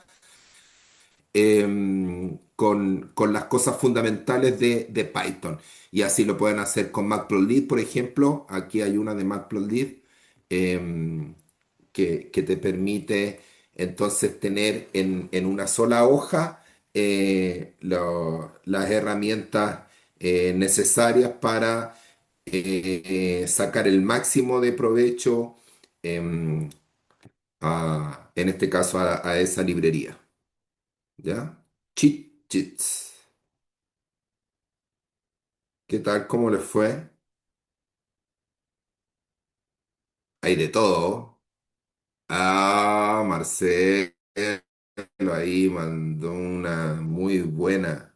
con las cosas fundamentales de Python. Y así lo pueden hacer con Matplotlib, por ejemplo. Aquí hay una de Matplotlib. em, que te permite entonces tener en una sola hoja las herramientas necesarias para sacar el máximo de provecho, em, en este caso a esa librería. ¿Ya? Cheat Sheets. ¿Qué tal? ¿Cómo les fue? Hay de todo. Ah, Marcelo ahí mandó una muy buena.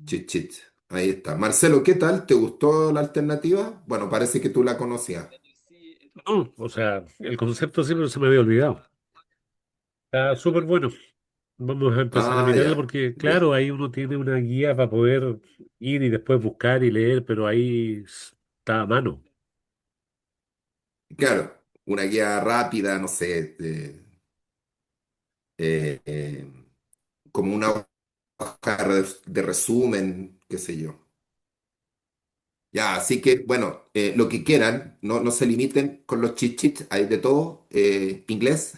Chit, chit. Ahí está. Marcelo, ¿qué tal? ¿Te gustó la alternativa? Bueno, parece que tú la conocías. No, o sea, el concepto siempre se me había olvidado. Está súper bueno. Vamos a empezar a Ah, mirarlo ya. porque, Ya. claro, ahí uno tiene una guía para poder ir y después buscar y leer, pero ahí está a mano. Claro, una guía rápida, no sé, eh, eh, como una hoja de resumen, qué sé yo. Ya, así que, bueno, lo que quieran, no se limiten con los cheat sheets, hay de todo. Inglés,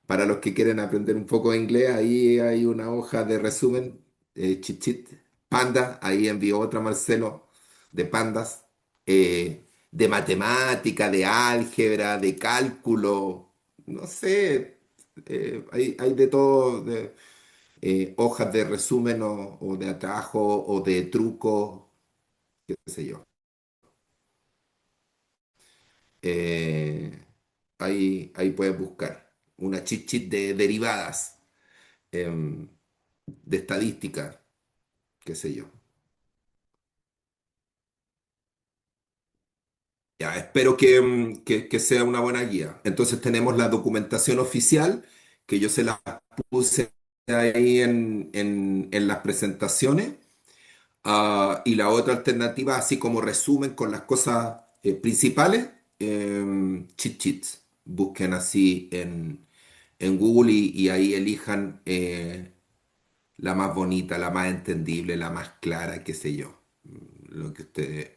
para los que quieren aprender un poco de inglés, ahí hay una hoja de resumen, cheat sheet. Panda, ahí envió otra Marcelo, de pandas, de matemática, de álgebra, de cálculo, no sé, hay de todo, hojas de resumen o de atajo o de truco, qué sé yo. Eh, ahí puedes buscar una cheat sheet de derivadas, em, de estadística, qué sé yo. Ya, espero que sea una buena guía. Entonces tenemos la documentación oficial, que yo se la puse ahí en las presentaciones. Y la otra alternativa, así como resumen con las cosas principales, cheat sheets. Busquen así en Google y ahí elijan la más bonita, la más entendible, la más clara, qué sé yo, lo que ustedes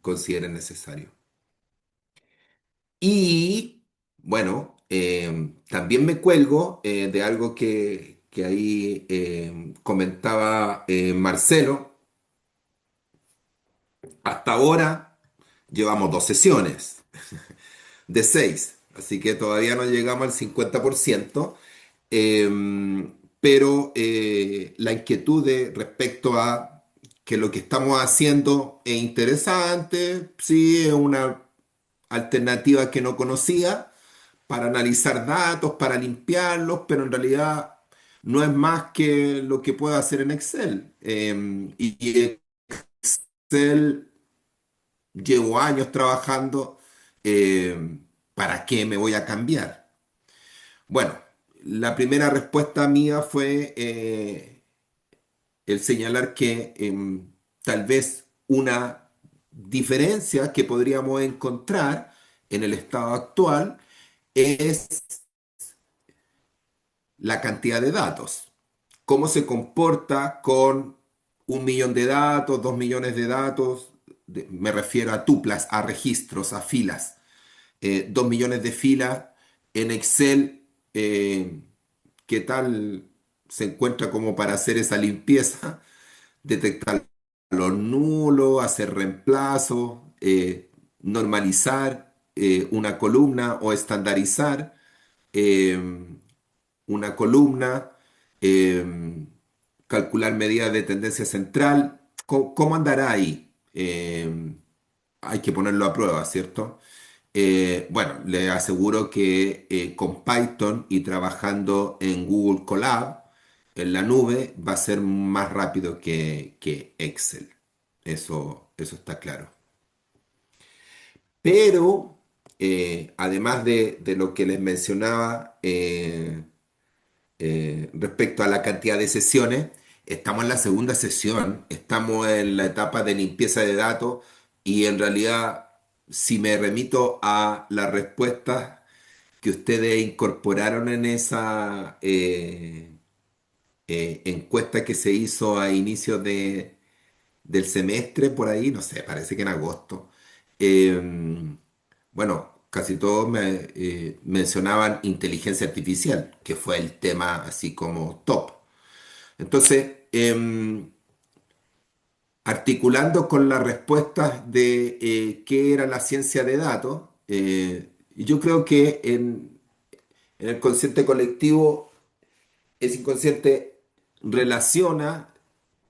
consideren necesario. Y bueno, también me cuelgo de algo que ahí comentaba Marcelo, hasta ahora llevamos 2 sesiones de 6, así que todavía no llegamos al 50%. Pero la inquietud respecto a que lo que estamos haciendo es interesante, sí, es una alternativa que no conocía para analizar datos, para limpiarlos, pero en realidad no es más que lo que puedo hacer en Excel. Y Excel llevo años trabajando, ¿para qué me voy a cambiar? Bueno, la primera respuesta mía fue el señalar que tal vez una diferencia que podríamos encontrar en el estado actual es la cantidad de datos. Cómo se comporta con 1 millón de datos, 2 millones de datos, me refiero a tuplas, a registros, a filas. 2 millones de filas en Excel. ¿Qué tal se encuentra como para hacer esa limpieza? Detectar los nulos, hacer reemplazos, normalizar una columna o estandarizar eh, una columna, eh, calcular medidas de tendencia central. ¿Cómo andará ahí? Hay que ponerlo a prueba, ¿cierto? Bueno, le aseguro que con Python y trabajando en Google Colab, en la nube, va a ser más rápido que Excel. Eso está claro. Pero, además de lo que les mencionaba respecto a la cantidad de sesiones, estamos en la segunda sesión, estamos en la etapa de limpieza de datos y en realidad, si me remito a las respuestas que ustedes incorporaron en esa encuesta que se hizo a inicios del semestre, por ahí, no sé, parece que en agosto. eh, bueno, casi todos mencionaban inteligencia artificial, que fue el tema así como top. Entonces, articulando con las respuestas de qué era la ciencia de datos, yo creo que en el consciente colectivo, ese inconsciente relaciona,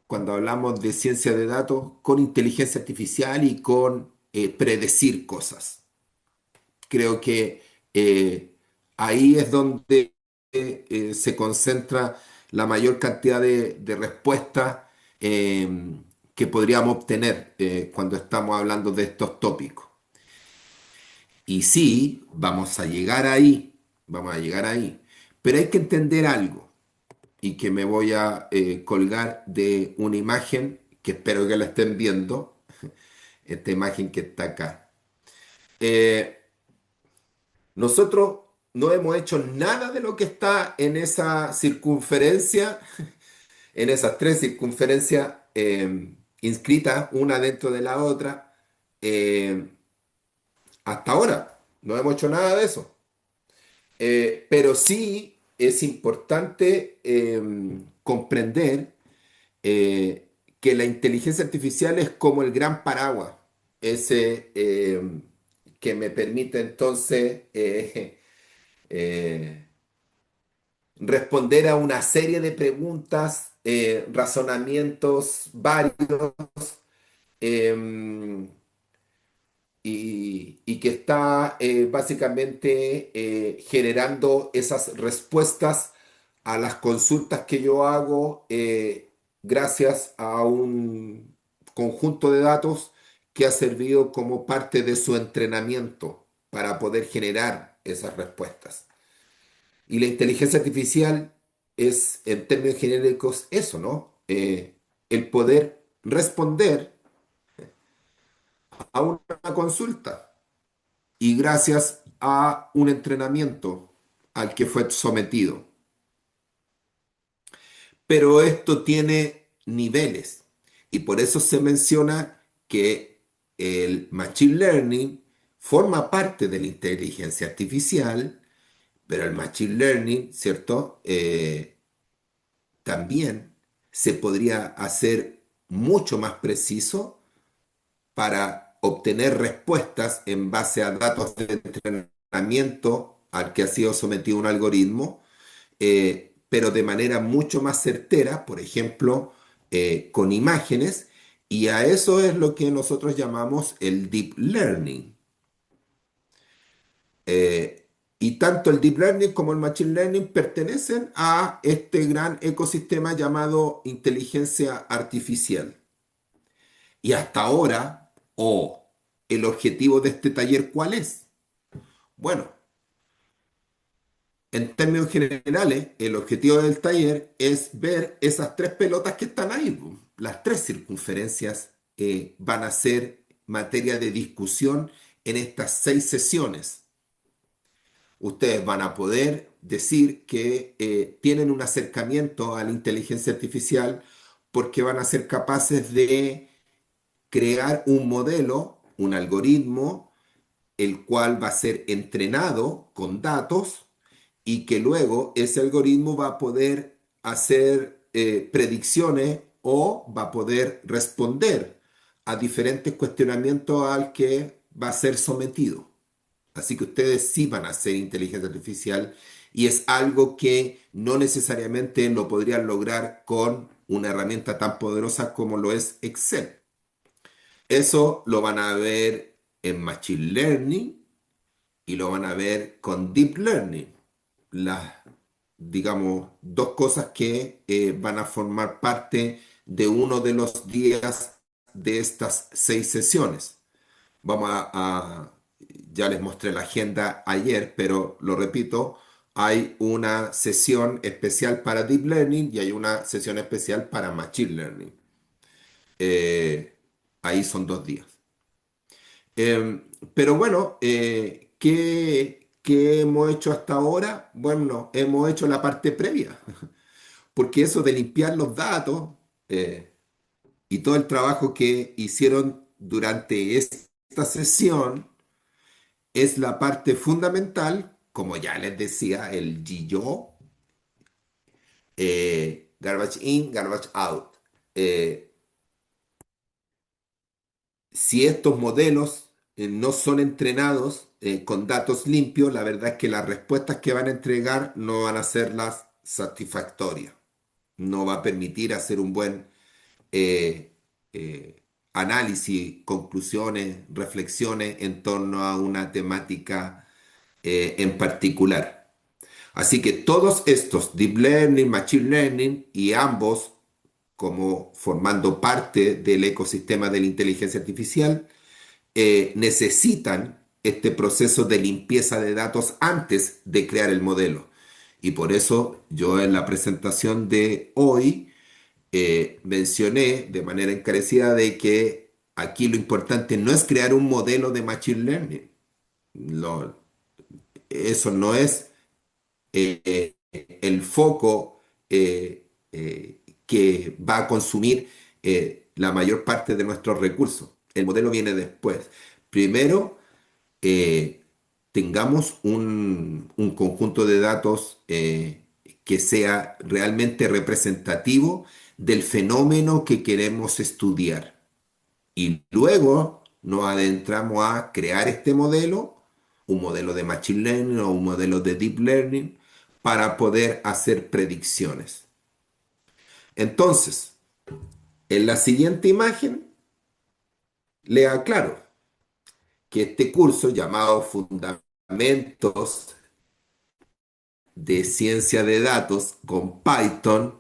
cuando hablamos de ciencia de datos, con inteligencia artificial y con predecir cosas. Creo que ahí es donde se concentra la mayor cantidad de respuestas eh, que podríamos obtener cuando estamos hablando de estos tópicos. Y sí, vamos a llegar ahí, pero hay que entender algo y que me voy a colgar de una imagen que espero que la estén viendo, esta imagen que está acá. Eh, Nosotros no hemos hecho nada de lo que está en esa circunferencia, en esas tres circunferencias inscritas una dentro de la otra, eh, hasta ahora. No hemos hecho nada de eso. Pero sí es importante comprender eh, que la inteligencia artificial es como el gran paraguas, ese que me permite entonces eh, responder a una serie de preguntas, razonamientos varios, eh, y que está básicamente generando esas respuestas a las consultas que yo hago gracias a un conjunto de datos que ha servido como parte de su entrenamiento para poder generar esas respuestas. Y la inteligencia artificial es, en términos genéricos, eso, ¿no? El poder responder a una consulta y gracias a un entrenamiento al que fue sometido. Pero esto tiene niveles y por eso se menciona que el Machine Learning forma parte de la inteligencia artificial, pero el Machine Learning, ¿cierto? también se podría hacer mucho más preciso para obtener respuestas en base a datos de entrenamiento al que ha sido sometido un algoritmo, pero de manera mucho más certera, por ejemplo, con imágenes, y a eso es lo que nosotros llamamos el deep learning. Eh, y tanto el deep learning como el machine learning pertenecen a este gran ecosistema llamado inteligencia artificial. Y hasta ahora, el objetivo de este taller, ¿cuál es? Bueno, en términos generales, el objetivo del taller es ver esas tres pelotas que están ahí, po. Las tres circunferencias van a ser materia de discusión en estas 6 sesiones. Ustedes van a poder decir que tienen un acercamiento a la inteligencia artificial porque van a ser capaces de crear un modelo, un algoritmo, el cual va a ser entrenado con datos y que luego ese algoritmo va a poder hacer predicciones o va a poder responder a diferentes cuestionamientos al que va a ser sometido. Así que ustedes sí van a hacer inteligencia artificial y es algo que no necesariamente lo podrían lograr con una herramienta tan poderosa como lo es Excel. Eso lo van a ver en Machine Learning y lo van a ver con Deep Learning. Las, digamos, dos cosas que van a formar parte de uno de los días de estas 6 sesiones. Vamos ya les mostré la agenda ayer, pero lo repito, hay una sesión especial para Deep Learning y hay una sesión especial para Machine Learning. Eh, Ahí son 2 días. Pero bueno, ¿qué hemos hecho hasta ahora? Bueno, hemos hecho la parte previa, porque eso de limpiar los datos eh, y todo el trabajo que hicieron durante esta sesión es la parte fundamental, como ya les decía, el GIO, garbage in, garbage out. Eh, si estos modelos no son entrenados con datos limpios, la verdad es que las respuestas que van a entregar no van a ser las satisfactorias. No va a permitir hacer un buen eh, análisis, conclusiones, reflexiones en torno a una temática en particular. Así que todos estos, Deep Learning, Machine Learning, y ambos como formando parte del ecosistema de la inteligencia artificial, necesitan este proceso de limpieza de datos antes de crear el modelo. Y por eso yo en la presentación de hoy mencioné de manera encarecida de que aquí lo importante no es crear un modelo de Machine Learning. Eso no es el foco que va a consumir la mayor parte de nuestros recursos. El modelo viene después. Primero, eh, tengamos un conjunto de datos que sea realmente representativo del fenómeno que queremos estudiar. Y luego nos adentramos a crear este modelo, un modelo de Machine Learning o un modelo de Deep Learning, para poder hacer predicciones. Entonces, en la siguiente imagen, le aclaro que este curso llamado Fundamentos de Ciencia de Datos con Python,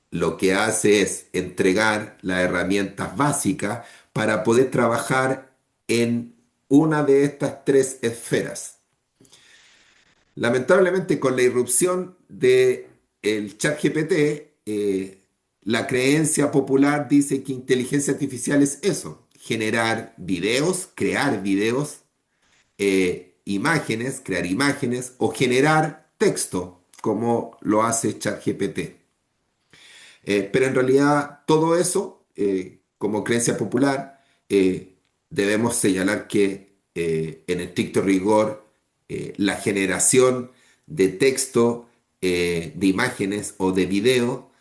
lo que hace es entregar las herramientas básicas para poder trabajar en una de estas tres esferas. Lamentablemente, con la irrupción de el ChatGPT, la creencia popular dice que inteligencia artificial es eso, generar videos, crear videos, imágenes, crear imágenes o generar texto, como lo hace ChatGPT. Pero en realidad todo eso, como creencia popular, debemos señalar que en estricto rigor la generación de texto, de imágenes o de video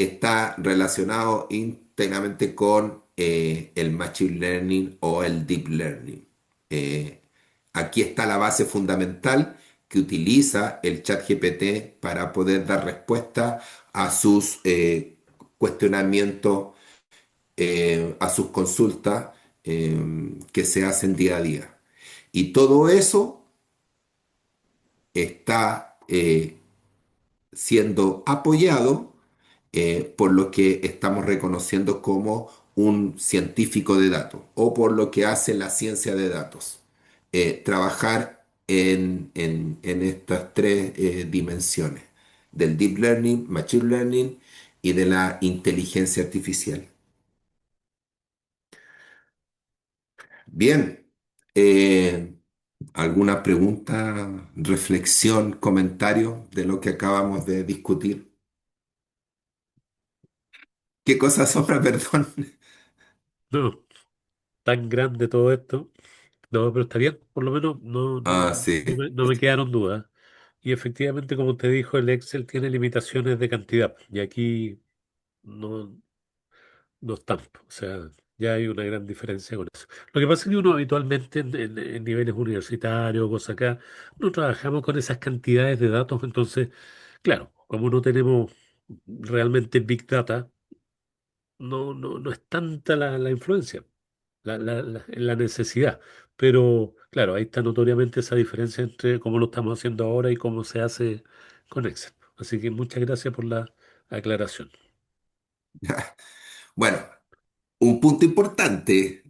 está relacionado íntegramente con el Machine Learning o el Deep Learning. Eh, Aquí está la base fundamental que utiliza el ChatGPT para poder dar respuesta a sus cuestionamientos, a sus consultas que se hacen día a día. Y todo eso está siendo apoyado por lo que estamos reconociendo como un científico de datos o por lo que hace la ciencia de datos. Trabajar en estas tres dimensiones, del deep learning, machine learning y de la inteligencia artificial. Bien, eh, ¿alguna pregunta, reflexión, comentario de lo que acabamos de discutir? ¿Qué cosa sobra, perdón? No, tan grande todo esto. No, pero está bien, por lo menos Ah, sí. no me quedaron dudas. Y efectivamente, como te dijo, el Excel tiene limitaciones de cantidad. Y aquí no, no tanto. O sea, ya hay una gran diferencia con eso. Lo que pasa es que uno habitualmente en niveles universitarios, cosas acá, no trabajamos con esas cantidades de datos. Entonces, claro, como no tenemos realmente Big Data, no es tanta la influencia, la necesidad. Pero claro, ahí está notoriamente esa diferencia entre cómo lo estamos haciendo ahora y cómo se hace con Excel. Así que muchas gracias por la aclaración. Bueno, un punto importante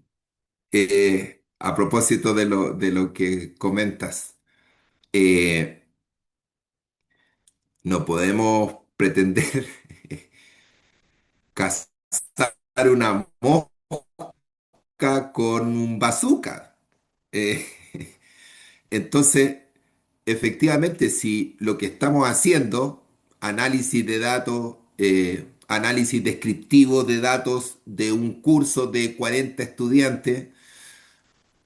a propósito de lo que comentas. Eh, no podemos pretender cazar una mosca con un bazooka. Eh, entonces, efectivamente, si lo que estamos haciendo, análisis de datos, análisis descriptivo de datos de un curso de 40 estudiantes,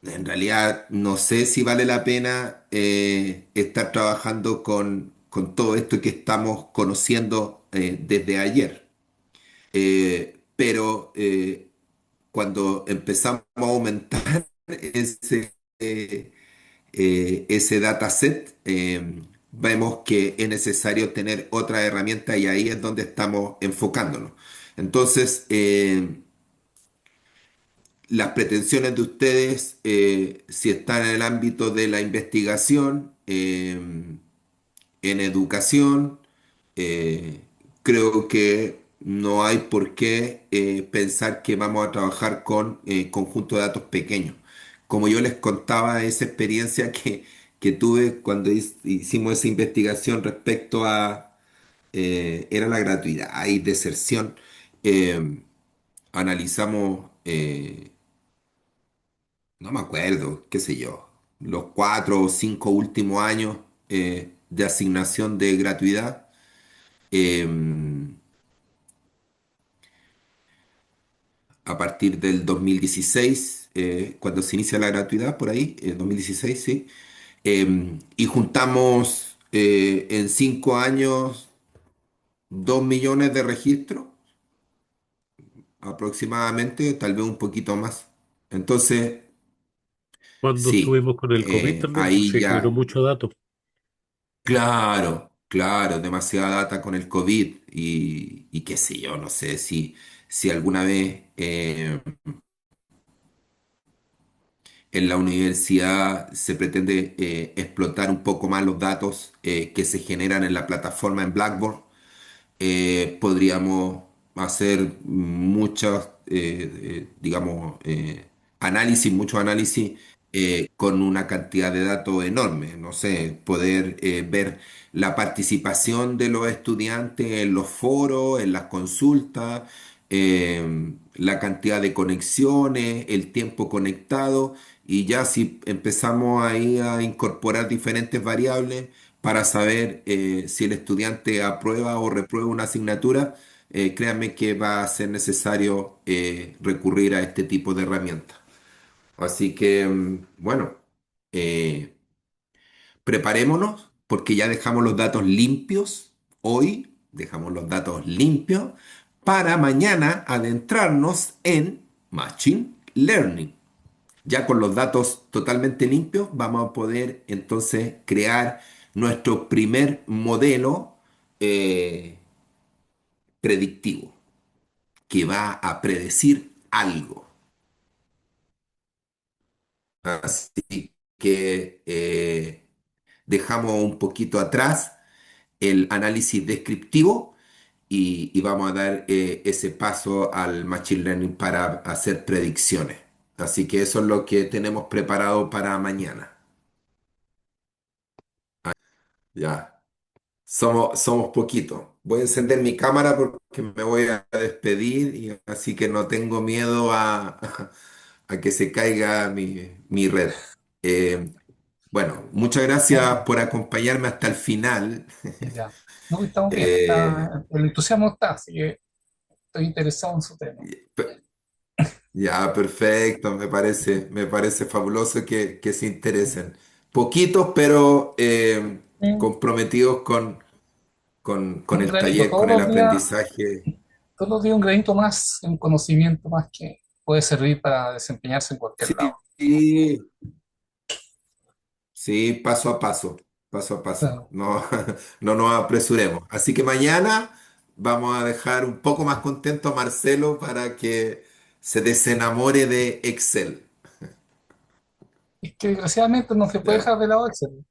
en realidad no sé si vale la pena estar trabajando con todo esto que estamos conociendo desde ayer. Pero cuando empezamos a aumentar ese dataset, vemos que es necesario tener otra herramienta y ahí es donde estamos enfocándonos. Entonces, las pretensiones de ustedes, si están en el ámbito de la investigación, en educación, eh, creo que no hay por qué pensar que vamos a trabajar con conjunto de datos pequeños. Como yo les contaba esa experiencia que tuve cuando hicimos esa investigación respecto a, era la gratuidad y deserción, analizamos no me acuerdo, qué sé yo, los 4 o 5 últimos años de asignación de gratuidad. eh, a partir del 2016, cuando se inicia la gratuidad, por ahí, 2016, sí. Y juntamos en 5 años 2 millones de registros, aproximadamente, tal vez un poquito más. Entonces, Cuando sí, estuvimos con el COVID también, pues ahí se generó ya. mucho dato. Claro, claro, demasiada data con el COVID y qué sé yo, no sé si alguna vez en la universidad se pretende explotar un poco más los datos que se generan en la plataforma en Blackboard. Podríamos hacer muchos, digamos, mucho análisis con una cantidad de datos enorme. No sé, poder ver la participación de los estudiantes en los foros, en las consultas, la cantidad de conexiones, el tiempo conectado, y ya si empezamos ahí a incorporar diferentes variables para saber si el estudiante aprueba o reprueba una asignatura, créanme que va a ser necesario recurrir a este tipo de herramientas. Así que, bueno, preparémonos porque ya dejamos los datos limpios hoy. dejamos los datos limpios para mañana adentrarnos en Machine Learning. Ya con los datos totalmente limpios, vamos a poder entonces crear nuestro primer modelo eh, predictivo que va a predecir algo. Así que dejamos un poquito atrás el análisis descriptivo y vamos a dar ese paso al Machine Learning para hacer predicciones. Así que eso es lo que tenemos preparado para mañana. Ya, somos poquitos. Voy a encender mi cámara porque me voy a despedir y así que no tengo miedo a que se caiga mi red. Eh, bueno, muchas gracias Bueno, por acompañarme hasta el final. ya. No, estamos bien. Eh, El entusiasmo está, así que estoy interesado en su tema. pe- ya, perfecto, me parece fabuloso que se interesen. Poquitos, pero Sí, comprometidos con un el granito, taller, con el aprendizaje. todos los días un granito más, un conocimiento más que puede servir para desempeñarse en cualquier Sí, lado. sí, sí, paso a paso. Claro. No, no nos apresuremos. Así que mañana vamos a dejar un poco más contento a Marcelo para que se desenamore de Excel. Es que desgraciadamente no se puede ¿Ya? dejar de lado Excel.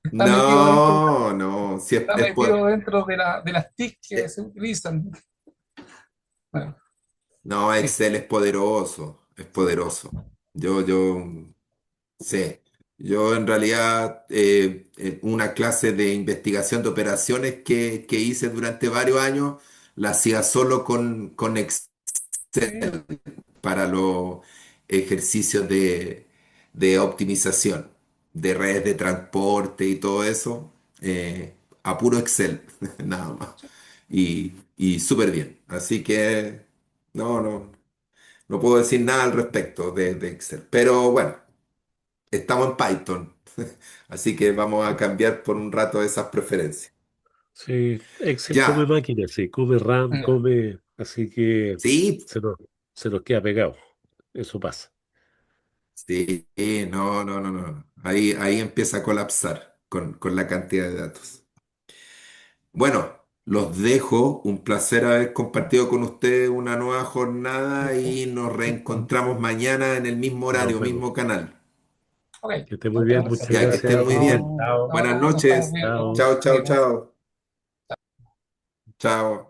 Está metido dentro, No, no, si está metido dentro de las TIC que eh, se utilizan. Bueno, no, sí. Excel es poderoso, es poderoso. Yo sé. Yo en realidad en una clase de investigación de operaciones que hice durante varios años, la hacía solo con Excel Sí. para los ejercicios de optimización de redes de transporte y todo eso, a puro Excel, nada más. Y súper bien. Así que no puedo decir nada al respecto de Excel. Pero bueno, estamos en Python. Así que vamos a cambiar por un rato esas preferencias. Sí, Excel come Ya, máquina, sí, come RAM, Ya. come, así que sí, se nos, se nos queda pegado. Eso pasa. sí, no. Ahí empieza a colapsar con la cantidad de datos. Bueno, los dejo. Un placer haber compartido con ustedes una nueva jornada y nos Listo. reencontramos mañana en el mismo Nos horario, vemos. mismo canal. Ok, Que esté muy muchas bien, gracias. muchas Ya que estén gracias, muy Cristian. bien. No, Chao. Buenas no, no estamos noches. bien. Chao. Chao, chao, Seguimos. chao. Chao.